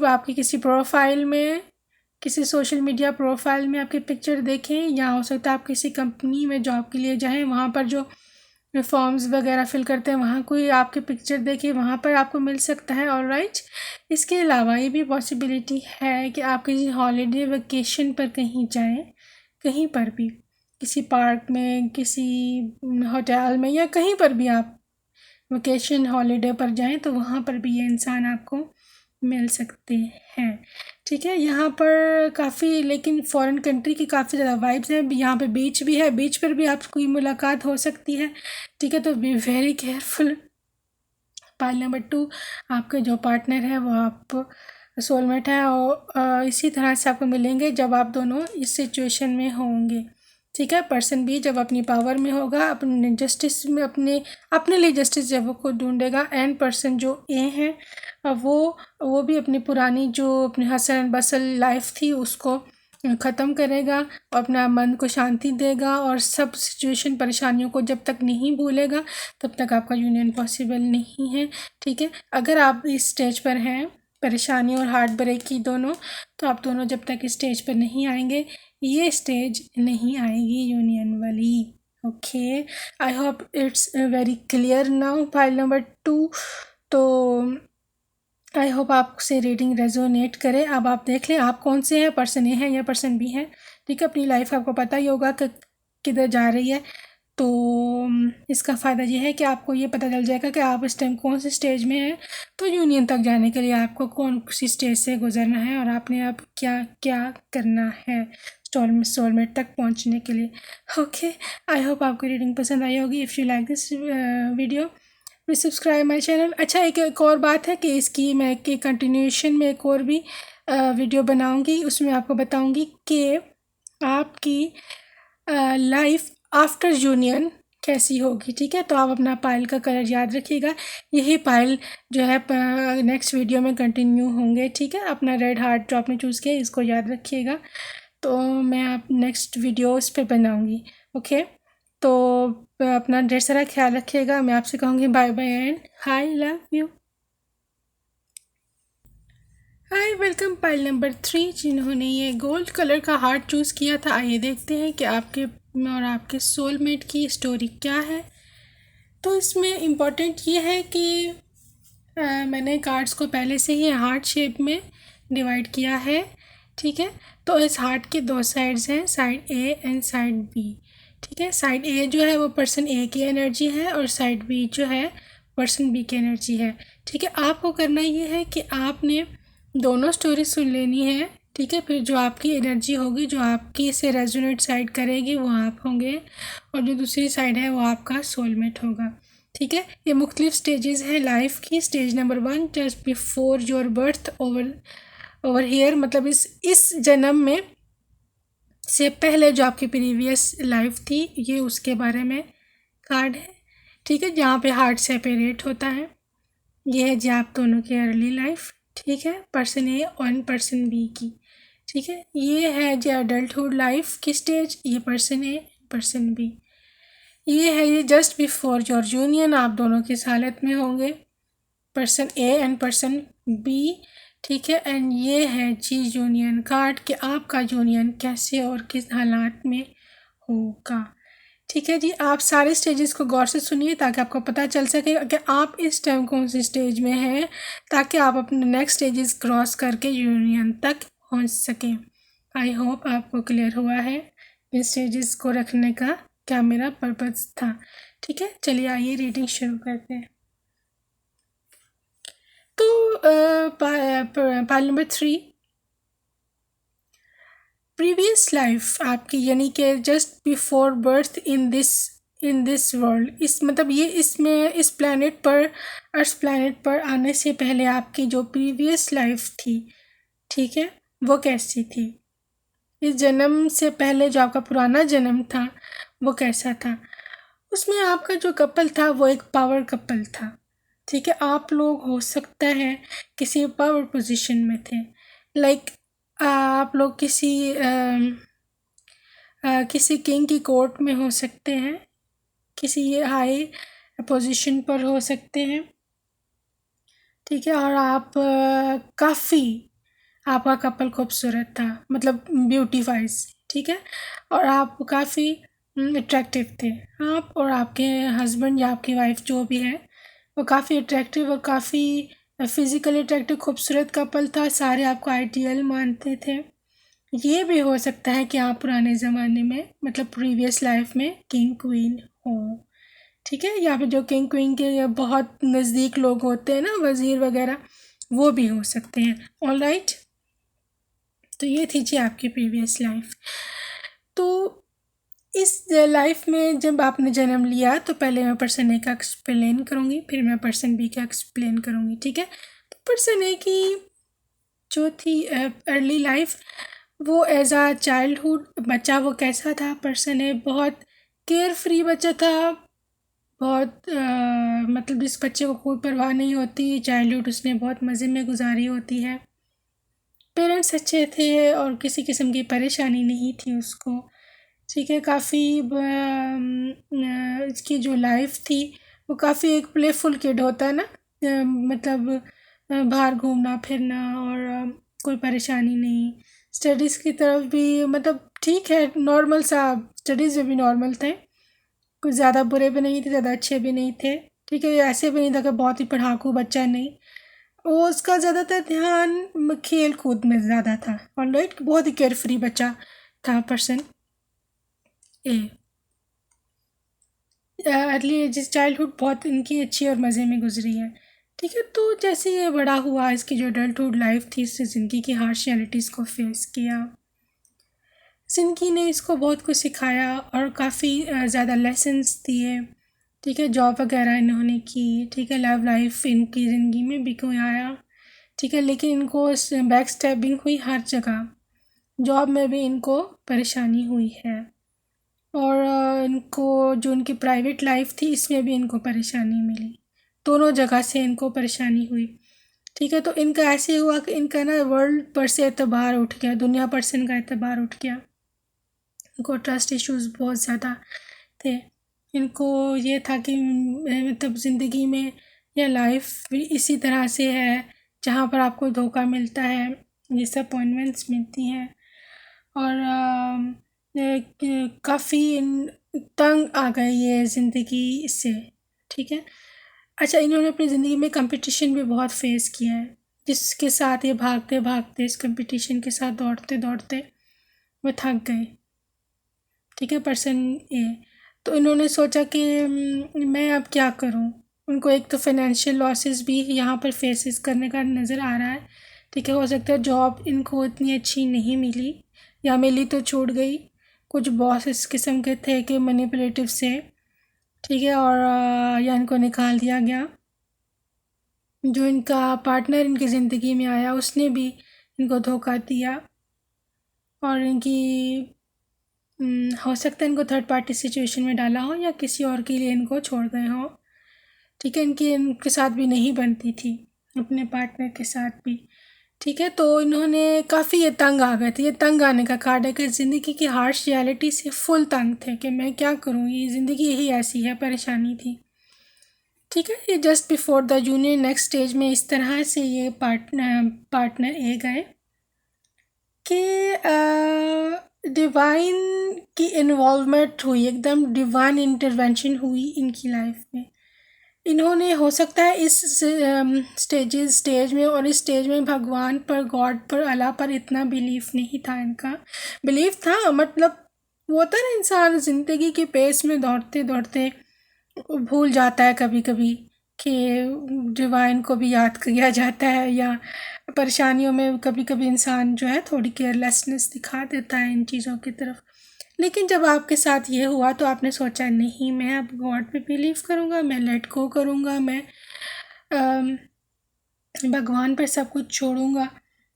S1: आपकी किसी प्रोफाइल में, किसी सोशल मीडिया प्रोफाइल में आपकी पिक्चर देखें, या हो सकता है आप किसी कंपनी में जॉब के लिए जाएं, वहाँ पर जो फॉर्म्स वगैरह फिल करते हैं वहाँ कोई आपकी पिक्चर देखे, वहाँ पर आपको मिल सकता है। ऑलराइट, इसके अलावा ये भी पॉसिबिलिटी है कि आप किसी हॉलीडे वेकेशन पर कहीं जाएं, कहीं पर भी, किसी पार्क में, किसी होटल में, या कहीं पर भी आप वेकेशन हॉलीडे पर जाएं, तो वहाँ पर भी ये इंसान आपको मिल सकते हैं, ठीक है। यहाँ पर काफ़ी, लेकिन फॉरेन कंट्री की काफ़ी ज़्यादा वाइब्स हैं। यहाँ पे बीच भी है, बीच पर भी आपकी मुलाकात हो सकती है, ठीक है। तो be very careful. Pile number 2, आपके जो पार्टनर है वो आप सोलमेट है, और इसी तरह से आपको मिलेंगे जब आप दोनों इस सिचुएशन में होंगे, ठीक है। पर्सन बी जब अपनी पावर में होगा, अपने जस्टिस में, अपने लिए जस्टिस जब वो खुद ढूंढेगा, एंड पर्सन जो ए है वो भी अपनी पुरानी जो अपनी हसल बसल लाइफ थी उसको ख़त्म करेगा, और अपना मन को शांति देगा, और सब सिचुएशन परेशानियों को जब तक नहीं भूलेगा तब तक आपका यूनियन पॉसिबल नहीं है, ठीक है। अगर आप इस स्टेज पर हैं, परेशानी और हार्ट ब्रेक की दोनों, तो आप दोनों जब तक इस स्टेज पर नहीं आएंगे, ये स्टेज नहीं आएगी यूनियन वाली, okay. I hope it's very clear now. File number 2, तो आई होप आपसे रीडिंग रेजोनेट करे। अब आप देख लें आप कौन से हैं, पर्सन ए है या पर्सन बी है, ठीक है। अपनी लाइफ आपको पता ही होगा कि किधर जा रही है, तो इसका फ़ायदा ये है कि आपको ये पता चल जाएगा कि आप इस टाइम कौन से स्टेज में हैं, तो यूनियन तक जाने के लिए आपको कौन सी स्टेज से गुजरना है, और आपने अब क्या क्या करना है सोलमेट तक पहुंचने के लिए, ओके। आई होप आपको रीडिंग पसंद आई होगी। If you like this video, please subscribe my channel. अच्छा, एक और बात है कि इसकी मैं के कंटिन्यूशन में एक और भी वीडियो बनाऊंगी, उसमें आपको बताऊंगी कि आपकी लाइफ आफ्टर यूनियन कैसी होगी। ठीक है, तो आप अपना पायल का कलर याद रखिएगा। यही पायल जो है नेक्स्ट वीडियो में कंटिन्यू होंगे। ठीक है, अपना रेड हार्ट जो आपने चूज़ किया इसको याद रखिएगा। तो मैं आप नेक्स्ट वीडियो इस पे बनाऊंगी। ओके, तो अपना ढेर सारा ख्याल रखिएगा। मैं आपसे कहूँगी bye bye and hi, love you. Hi, welcome pile number 3 जिन्होंने ये गोल्ड कलर का हार्ट चूज़ किया था। आइए देखते हैं कि आपके और आपके सोलमेट की स्टोरी क्या है। तो इसमें इम्पोर्टेंट ये है कि मैंने कार्ड्स को पहले से ही हार्ट शेप में डिवाइड किया है। ठीक है, तो इस हार्ट के दो साइड्स हैं, side A and side B. ठीक है, साइड ए जो है वो पर्सन ए की एनर्जी है और साइड बी जो है पर्सन बी की एनर्जी है। ठीक है, आपको करना ये है कि आपने दोनों स्टोरी सुन लेनी है। ठीक है, फिर जो आपकी एनर्जी होगी, जो आपकी से रेजोनेट साइड करेगी वो आप होंगे, और जो दूसरी साइड है वो आपका सोलमेट होगा। ठीक है, ये मुख्तलिफ स्टेजेस हैं लाइफ की। Stage number 1, just before your birth over here, मतलब इस जन्म में से पहले जो आपकी प्रीवियस लाइफ थी, ये उसके बारे में कार्ड है। ठीक है, जहाँ पे हार्ट सेपरेट होता है। ये है जी आप दोनों की अर्ली लाइफ। ठीक है, पर्सन ए और पर्सन बी की। ठीक है, ये है जी अडल्टहुड लाइफ की स्टेज, ये पर्सन ए पर्सन बी। ये है ये जस्ट बिफोर योर यूनियन, आप दोनों किस हालत में होंगे, person A and person B. ठीक है, एंड ये है जी यूनियन कार्ड कि आपका यूनियन कैसे और किस हालात में होगा। ठीक है जी, आप सारे स्टेजेस को गौर से सुनिए ताकि आपको पता चल सके कि आप इस टाइम कौन सी स्टेज में हैं, ताकि आप अपने नेक्स्ट स्टेजेस क्रॉस करके यूनियन तक पहुंच सकें। आई होप आपको क्लियर हुआ है इन स्टेजेस को रखने का क्या मेरा पर्पस था। ठीक है, चलिए आइए रीडिंग शुरू करते हैं। तो पाइल नंबर 3, प्रीवियस लाइफ आपकी, यानी कि just before birth in this world, इस मतलब ये इसमें इस प्लैनेट पर, अर्थ प्लैनेट पर आने से पहले आपकी जो प्रीवियस लाइफ थी, ठीक है, वो कैसी थी। इस जन्म से पहले जो आपका पुराना जन्म था वो कैसा था। उसमें आपका जो कपल था वो एक पावर कपल था। ठीक है, आप लोग हो सकता है किसी पावर पोजीशन में थे, लाइक आप लोग किसी किंग की कोर्ट में हो सकते हैं, किसी हाई पोजीशन पर हो सकते हैं। ठीक है, और आप काफ़ी, आपका कपल खूबसूरत था, मतलब ब्यूटी वाइज। ठीक है, और आप काफ़ी अट्रैक्टिव थे। आप और आपके हस्बैंड या आपकी वाइफ जो भी है वो काफ़ी अट्रैक्टिव और काफ़ी फिज़िकली अट्रैक्टिव खूबसूरत कपल था। सारे आपको आइडियल मानते थे। ये भी हो सकता है कि आप पुराने ज़माने में, मतलब प्रीवियस लाइफ में किंग क्वीन हो। ठीक है, या फिर जो किंग क्वीन के बहुत नज़दीक लोग होते हैं ना, वज़ीर वगैरह, वो भी हो सकते हैं। ऑल राइट, तो ये थी जी आपकी प्रीवियस लाइफ। तो इस लाइफ में जब आपने जन्म लिया तो पहले मैं पर्सन ए का एक्सप्लेन करूँगी, फिर मैं पर्सन बी का एक्सप्लेन करूँगी। ठीक है, तो पर्सन ए की जो थी अर्ली लाइफ, वो एज आ चाइल्डहुड बच्चा वो कैसा था। पर्सन ए बहुत केयर फ्री बच्चा था, बहुत मतलब जिस बच्चे को कोई परवाह नहीं होती, चाइल्डहुड उसने बहुत मज़े में गुजारी होती है। पेरेंट्स अच्छे थे और किसी किस्म की परेशानी नहीं थी उसको। ठीक है, काफ़ी इसकी जो लाइफ थी वो काफ़ी एक प्लेफुल किड होता है ना, मतलब बाहर घूमना फिरना और कोई परेशानी नहीं। स्टडीज़ की तरफ भी मतलब ठीक है, नॉर्मल सा, स्टडीज़ में भी नॉर्मल थे, कुछ ज़्यादा बुरे भी नहीं थे, ज़्यादा अच्छे भी नहीं थे। ठीक है, ऐसे भी नहीं था कि बहुत ही पढ़ाकू बच्चा नहीं, वो उसका ज़्यादातर ध्यान खेल कूद में ज़्यादा था। ऑलराइट, बहुत ही केयर फ्री बच्चा था पर्सन ए। अर्ली एजेस चाइल्डहुड बहुत इनकी अच्छी और मज़े में गुजरी है। ठीक है, तो जैसे ये बड़ा हुआ, इसकी जो अडल्टहुड लाइफ थी, इससे ज़िंदगी की हार्श रियलिटीज़ को फेस किया। ज़िंदगी ने इसको बहुत कुछ सिखाया और काफ़ी ज़्यादा लेसन्स दिए। ठीक है, जॉब वगैरह इन्होंने की, ठीक है, लव लाइफ इनकी ज़िंदगी में भी कोई आया, ठीक है, लेकिन इनको बैक स्टैबिंग हुई हर जगह। जॉब में भी इनको परेशानी हुई है, और इनको जो इनकी प्राइवेट लाइफ थी इसमें भी इनको परेशानी मिली। दोनों जगह से इनको परेशानी हुई। ठीक है, तो इनका ऐसे हुआ कि इनका ना वर्ल्ड पर से एतबार उठ गया, दुनिया पर से इनका एतबार उठ गया। इनको ट्रस्ट इश्यूज़ बहुत ज़्यादा थे। इनको ये था कि मतलब ज़िंदगी में या लाइफ भी इसी तरह से है जहाँ पर आपको धोखा मिलता है, डिसअपॉइंटमेंट्स मिलती हैं, और काफ़ी तंग आ गए ये ज़िंदगी से। ठीक है, अच्छा, इन्होंने अपनी ज़िंदगी में कंपटीशन भी बहुत फेस किया है, जिसके साथ ये भागते भागते इस कंपटीशन के साथ दौड़ते दौड़ते वो थक गए। ठीक है, पर्सन ए, तो इन्होंने सोचा कि मैं अब क्या करूं। उनको एक तो फाइनेंशियल लॉसेस भी यहाँ पर फेसेस करने का नज़र आ रहा है। ठीक है, हो सकता है जॉब इनको इतनी अच्छी नहीं मिली, या मिली तो छूट गई। कुछ बॉस इस किस्म के थे कि मैनिपुलेटिव से, ठीक है, और या इनको निकाल दिया गया। जो इनका पार्टनर इनकी ज़िंदगी में आया उसने भी इनको धोखा दिया, और इनकी हो सकता है इनको थर्ड पार्टी सिचुएशन में डाला हो, या किसी और के लिए इनको छोड़ गए हो। ठीक है, इनके साथ भी नहीं बनती थी, अपने पार्टनर के साथ भी। ठीक है, तो इन्होंने काफ़ी ये तंग आ गए थे। ये तंग आने का कारण है कि ज़िंदगी की हार्श रियलिटी से फुल तंग थे कि मैं क्या करूँ, ये ज़िंदगी यही ऐसी है, परेशानी थी। ठीक है, ये just before the union next stage में इस तरह से ये पार्टनर ए गए कि डिवाइन की इन्वॉल्वमेंट हुई, एकदम डिवाइन इंटरवेंशन हुई इनकी लाइफ में। इन्होंने हो सकता है इस स्टेज में और इस स्टेज में भगवान पर, गॉड पर, अल्लाह पर इतना बिलीफ नहीं था इनका। बिलीफ था, मतलब वो होता है ना, इंसान ज़िंदगी के पेस में दौड़ते दौड़ते भूल जाता है कभी कभी कि डिवाइन को भी याद किया जाता है, या परेशानियों में कभी कभी इंसान जो है थोड़ी केयरलेसनेस दिखा देता है इन चीज़ों की तरफ। लेकिन जब आपके साथ ये हुआ तो आपने सोचा नहीं, मैं अब गॉड पे बिलीव करूँगा, मैं लेट गो करूँगा, मैं भगवान पर सब कुछ छोड़ूंगा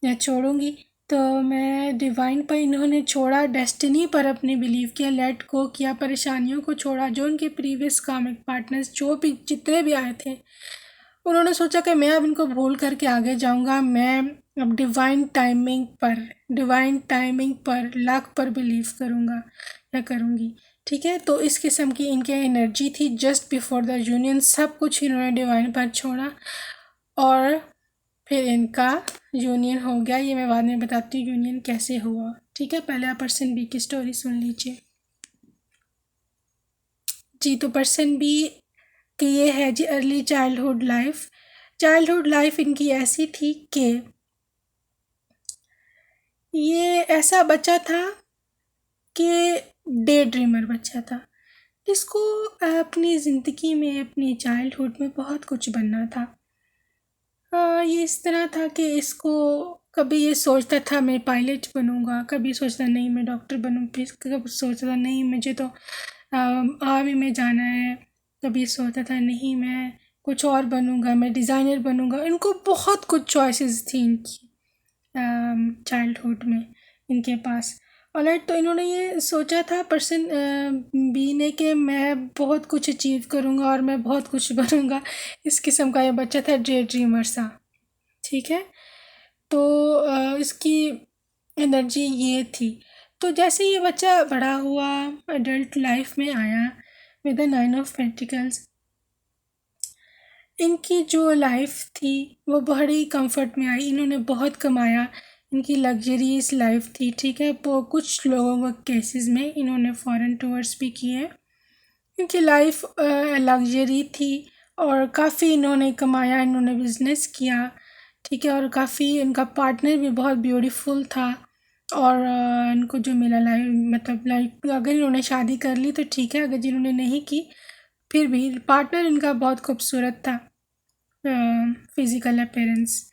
S1: या छोड़ूंगी। तो मैं डिवाइन पर, इन्होंने छोड़ा डेस्टिनी पर अपने बिलीव किया, लेट गो किया, परेशानियों को छोड़ा। जो उनके प्रीवियस कामिक पार्टनर्स जो भी जितने भी आए थे, उन्होंने सोचा कि मैं अब इनको भूल करके आगे जाऊंगा, मैं अब डिवाइन टाइमिंग पर, लक पर बिलीव करूंगा या करूंगी। ठीक है, तो इस किस्म की इनकी एनर्जी थी। जस्ट बिफोर द यूनियन सब कुछ इन्होंने डिवाइन पर छोड़ा, और फिर इनका यूनियन हो गया। ये मैं बाद में बताती हूँ यूनियन कैसे हुआ। ठीक है, पहले आप पर्सन बी की स्टोरी सुन लीजिए। जी, तो पर्सन बी कि ये है जी early childhood life. Childhood life इनकी ऐसी थी कि ये ऐसा बच्चा था कि डे ड्रीमर बच्चा था, जिसको अपनी ज़िंदगी में, अपनी चाइल्डहुड में बहुत कुछ बनना था। ये इस तरह था कि इसको कभी ये सोचता था मैं पायलट बनूंगा, कभी सोचता नहीं मैं डॉक्टर बनूँ, फिर कभी सोचता था नहीं मुझे तो आर्मी में जाना है, कभी सोचता था नहीं मैं कुछ और बनूंगा, मैं डिज़ाइनर बनूंगा। इनको बहुत कुछ चॉइसेस थी इनकी चाइल्डहुड में इनके पास। ऑलराइट, तो इन्होंने ये सोचा था पर्सन बी ने कि मैं बहुत कुछ अचीव करूँगा और मैं बहुत कुछ बनूँगा। इस किस्म का ये बच्चा था, डे ड्रीमर सा। ठीक है, तो इसकी एनर्जी ये थी। तो जैसे ये बच्चा बड़ा हुआ, एडल्ट लाइफ में आया विद द 9 ऑफ पेंटिकल्स, इनकी जो लाइफ थी वो बड़ी कंफर्ट में आई। इन्होंने बहुत कमाया, इनकी लग्जरीज लाइफ थी। ठीक है, वो कुछ लोगों के केसेस में इन्होंने फॉरेन टूर्स भी किए। इनकी लाइफ लग्जरी थी, और काफ़ी इन्होंने कमाया, इन्होंने बिज़नेस किया। ठीक है, और काफ़ी इनका पार्टनर भी बहुत ब्यूटीफुल था, और इनको जो मिला लाइफ, मतलब लाइक अगर इन्होंने शादी कर ली तो ठीक है, अगर जिन्होंने नहीं की फिर भी पार्टनर इनका बहुत खूबसूरत था, फिज़िकल अपीयरेंस।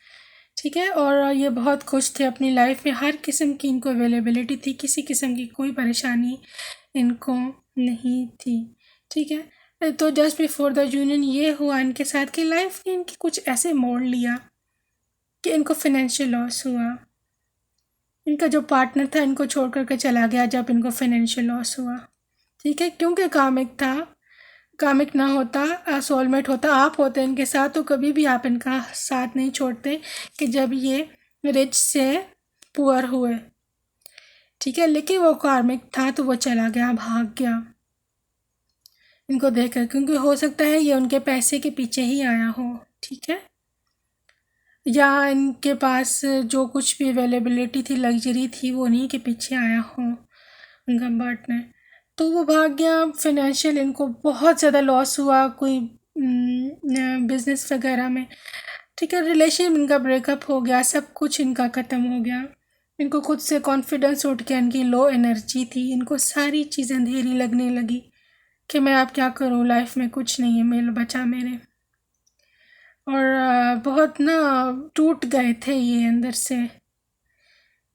S1: ठीक है, और ये बहुत खुश थे अपनी लाइफ में, हर किस्म की इनको अवेलेबिलिटी थी, किसी किस्म की कोई परेशानी इनको नहीं थी। ठीक है, तो जस्ट बिफोर द यूनियन ये हुआ इनके साथ कि लाइफ ने इनकी कुछ ऐसे मोड़ लिया कि इनको फाइनेंशियल लॉस हुआ। इनका जो पार्टनर था इनको छोड़ करके चला गया जब इनको फाइनेंशियल लॉस हुआ। ठीक है, क्योंकि कामिक था, कामिक ना होता सोलमेट होता, आप होते इनके साथ तो कभी भी आप इनका साथ नहीं छोड़ते कि जब ये रिच से पुअर हुए। ठीक है, लेकिन वो कार्मिक था तो वो चला गया, भाग गया इनको देखकर, क्योंकि हो सकता है ये उनके पैसे के पीछे ही आया हो। ठीक है, या इनके पास जो कुछ भी अवेलेबिलिटी थी, लग्जरी थी, वो उन्हीं के पीछे आया हो उनका पार्टनर। तो वो भाग गया, फाइनेंशियल इनको बहुत ज़्यादा लॉस हुआ कोई बिजनेस वगैरह में। ठीक है, रिलेशन इनका ब्रेकअप हो गया, सब कुछ इनका ख़त्म हो गया। इनको खुद से कॉन्फिडेंस उठ गया, इनकी लो एनर्जी थी, इनको सारी चीज़ें अंधेरी लगने लगी कि मैं अब क्या करूँ, लाइफ में कुछ नहीं है मेरे बचा मेरे। और बहुत ना टूट गए थे ये अंदर से,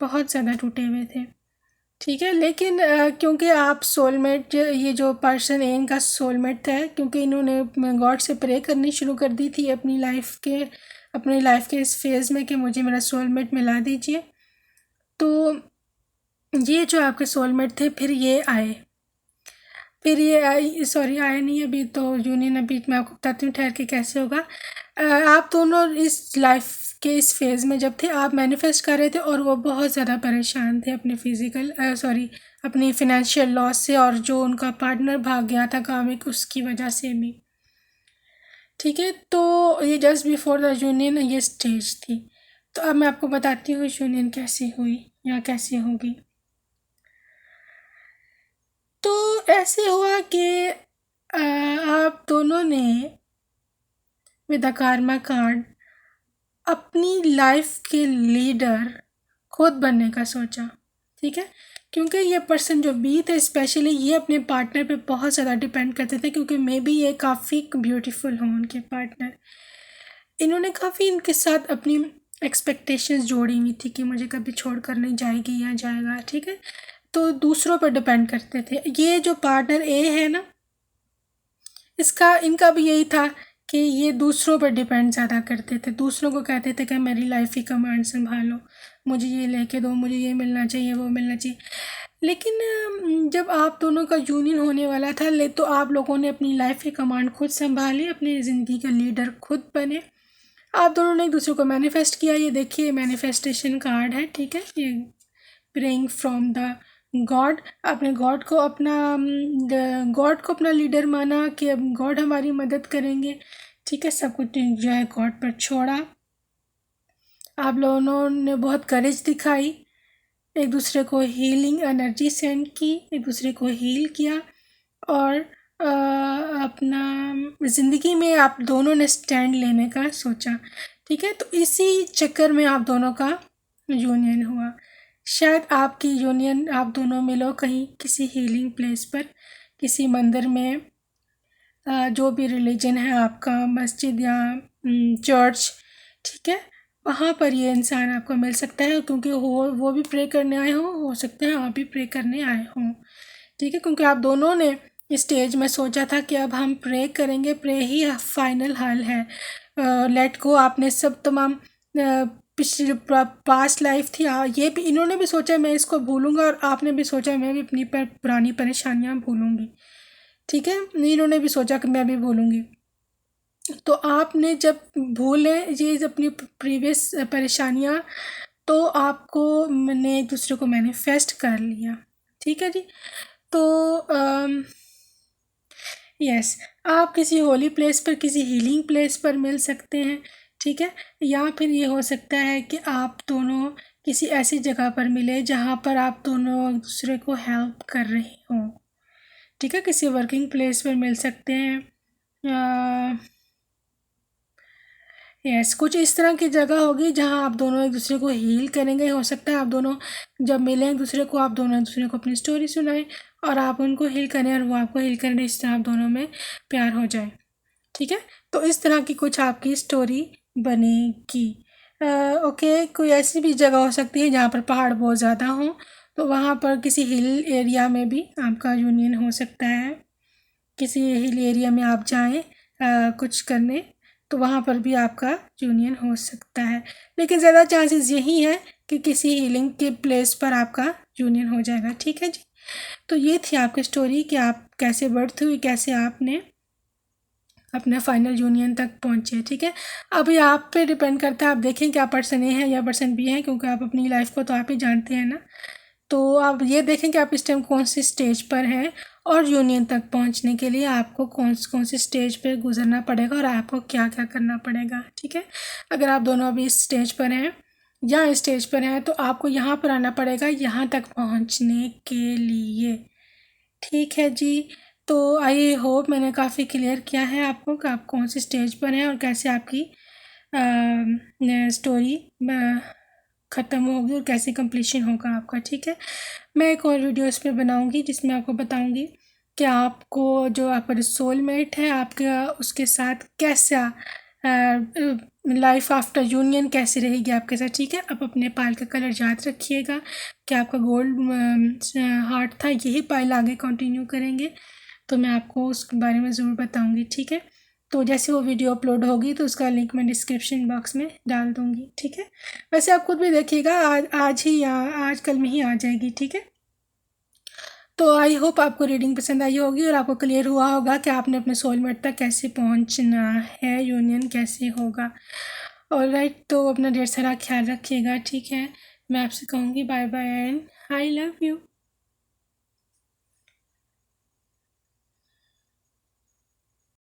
S1: बहुत ज़्यादा टूटे हुए थे। ठीक है, लेकिन क्योंकि आप सोलमेट, ये जो पर्सन है इनका सोलमेट था, क्योंकि इन्होंने गॉड से प्रे करनी शुरू कर दी थी अपनी लाइफ के इस फेज़ में कि मुझे मेरा सोलमेट मिला दीजिए। तो ये जो आपके सोलमेट थे फिर ये आए नहीं अभी, तो यूनियन अभी मैं आपको बताती हूँ ठहर के कैसे होगा। आप दोनों इस लाइफ के इस फेज़ में जब थे, आप मैनिफेस्ट कर रहे थे और वो बहुत ज़्यादा परेशान थे अपनी फिनेंशियल लॉस से, और जो उनका पार्टनर भाग गया था कामिक, उसकी वजह से भी। ठीक है, तो ये जस्ट बिफोर द यूनियन ये स्टेज थी। तो अब मैं आपको बताती हूँ यूनियन कैसे हुई या कैसे होगी। तो ऐसे हुआ कि आप दोनों ने विद द कार्मा कार्ड अपनी लाइफ के लीडर खुद बनने का सोचा। ठीक है, क्योंकि ये पर्सन जो बी थे स्पेशली, ये अपने पार्टनर पे बहुत ज़्यादा डिपेंड करते थे, क्योंकि मे बी ये काफ़ी ब्यूटीफुल हों उनके पार्टनर। इन्होंने काफ़ी इनके साथ अपनी एक्सपेक्टेशंस जोड़ी हुई थी कि मुझे कभी छोड़ कर नहीं जाएगी या जाएगा। ठीक है, तो दूसरों पर डिपेंड करते थे। ये जो पार्टनर ए है ना, इनका भी यही था कि ये दूसरों पर डिपेंड ज़्यादा करते थे, दूसरों को कहते थे कि मेरी लाइफ की कमांड संभालो, मुझे ये लेके दो, मुझे ये मिलना चाहिए, वो मिलना चाहिए। लेकिन जब आप दोनों का यूनियन होने वाला था तो आप लोगों ने अपनी लाइफ की कमांड खुद संभाली, अपनी ज़िंदगी का लीडर खुद बने। आप दोनों ने एक दूसरे को मैनिफेस्ट किया। ये देखिए मैनिफेस्टेशन कार्ड है। ठीक है, ये प्रेइंग फ्रॉम द गॉड, अपने गॉड को अपना लीडर माना कि अब गॉड हमारी मदद करेंगे। ठीक है, सब कुछ जो है गॉड पर छोड़ा। आप लोगों ने बहुत करेज दिखाई, एक दूसरे को हीलिंग एनर्जी सेंड की, एक दूसरे को हील किया, और अपना ज़िंदगी में आप दोनों ने स्टैंड लेने का सोचा। ठीक है, तो इसी चक्कर में आप दोनों का यूनियन हुआ। शायद आपकी यूनियन आप दोनों मिलो कहीं किसी हीलिंग प्लेस पर, किसी मंदिर में, जो भी रिलीजन है आपका, मस्जिद या चर्च। ठीक है, वहाँ पर ये इंसान आपको मिल सकता है, क्योंकि वो भी प्रे करने आए हों, हो सकता है आप भी प्रे करने आए हों। ठीक है, क्योंकि आप दोनों ने स्टेज में सोचा था कि अब हम प्रे करेंगे, प्रे ही फाइनल हल है। लेट गो, आपने सब तमाम पिछली पास्ट लाइफ थी, ये भी इन्होंने भी सोचा मैं इसको भूलूंगा, और आपने भी सोचा मैं भी अपनी पुरानी परेशानियां भूलूंगी। ठीक है, इन्होंने भी सोचा कि मैं भी भूलूंगी। तो आपने जब भूले ये अपनी प्रीवियस परेशानियां, तो आपको मैंने एक दूसरे को मैनिफेस्ट कर लिया। ठीक है जी, तो यस, आप किसी होली प्लेस पर, किसी हीलिंग प्लेस पर मिल सकते हैं। ठीक है, या फिर ये हो सकता है कि आप दोनों किसी ऐसी जगह पर मिले जहाँ पर आप दोनों एक दूसरे को हेल्प कर रहे हों। ठीक है, किसी वर्किंग प्लेस पर मिल सकते हैं। यस, कुछ इस तरह की जगह होगी जहाँ आप दोनों एक दूसरे को हील करेंगे। हो सकता है आप दोनों जब मिलें एक दूसरे को, आप दोनों एक दूसरे को अपनी स्टोरी सुनाएं, और आप उनको हील करें और वो आपको हील करें, इस तरह आप दोनों में प्यार हो जाए। ठीक है, तो इस तरह की कुछ आपकी स्टोरी बनेगी। ओके, कोई ऐसी भी जगह हो सकती है जहाँ पर पहाड़ बहुत ज़्यादा हों, तो वहाँ पर किसी हिल एरिया में भी आपका यूनियन हो सकता है। किसी हिल एरिया में आप जाएं कुछ करने, तो वहाँ पर भी आपका यूनियन हो सकता है, लेकिन ज़्यादा चांसेस यही है कि किसी हीलिंग के प्लेस पर आपका यूनियन हो जाएगा। ठीक है जी। तो ये थी आपकी स्टोरी कि आप कैसे बर्थ हुई, कैसे आपने अपने फाइनल यूनियन तक पहुँचे। ठीक है, अभी आप पे डिपेंड करता है, आप देखें कि आप पर्सन ए हैं या पर्सन बी हैं, क्योंकि आप अपनी लाइफ को तो आप ही जानते हैं ना। तो आप ये देखें कि आप इस टाइम कौन सी स्टेज पर हैं और यूनियन तक पहुंचने के लिए आपको कौन सी स्टेज पे गुजरना पड़ेगा और आपको क्या क्या करना पड़ेगा। ठीक है, अगर आप दोनों अभी इस स्टेज पर हैं या इस स्टेज पर हैं तो आपको यहाँ पर आना पड़ेगा यहाँ तक पहुँचने के लिए। ठीक है जी। तो आई होप मैंने काफ़ी क्लियर किया है आपको कि आप कौन सी स्टेज पर हैं और कैसे आपकी स्टोरी ख़त्म होगी और कैसे कंप्लीशन होगा आपका। ठीक है, मैं एक और वीडियो इस पर बनाऊंगी जिसमें आपको बताऊंगी कि आपको जो आपका सोलमेट है आपका उसके साथ कैसा लाइफ आफ्टर यूनियन कैसे रहेगी आपके साथ। ठीक है, आप अपने पायल का कलर याद रखिएगा कि आपका गोल्ड हार्ट था, यही पायल आगे कंटिन्यू करेंगे, तो मैं आपको उस बारे में ज़रूर बताऊंगी। ठीक है, तो जैसे वो वीडियो अपलोड होगी तो उसका लिंक मैं डिस्क्रिप्शन बॉक्स में डाल दूंगी। ठीक है, वैसे आप खुद भी देखिएगा, आज ही या आज कल में ही आ जाएगी। ठीक है, तो आई होप आपको रीडिंग पसंद आई होगी और आपको क्लियर हुआ होगा कि आपने अपने सोलमेट तक कैसे पहुंचना है, यूनियन कैसे होगा। ऑलराइट, तो अपना ढेर सारा ख्याल रखिएगा। ठीक है, मैं आपसे कहूँगी bye bye and I love you.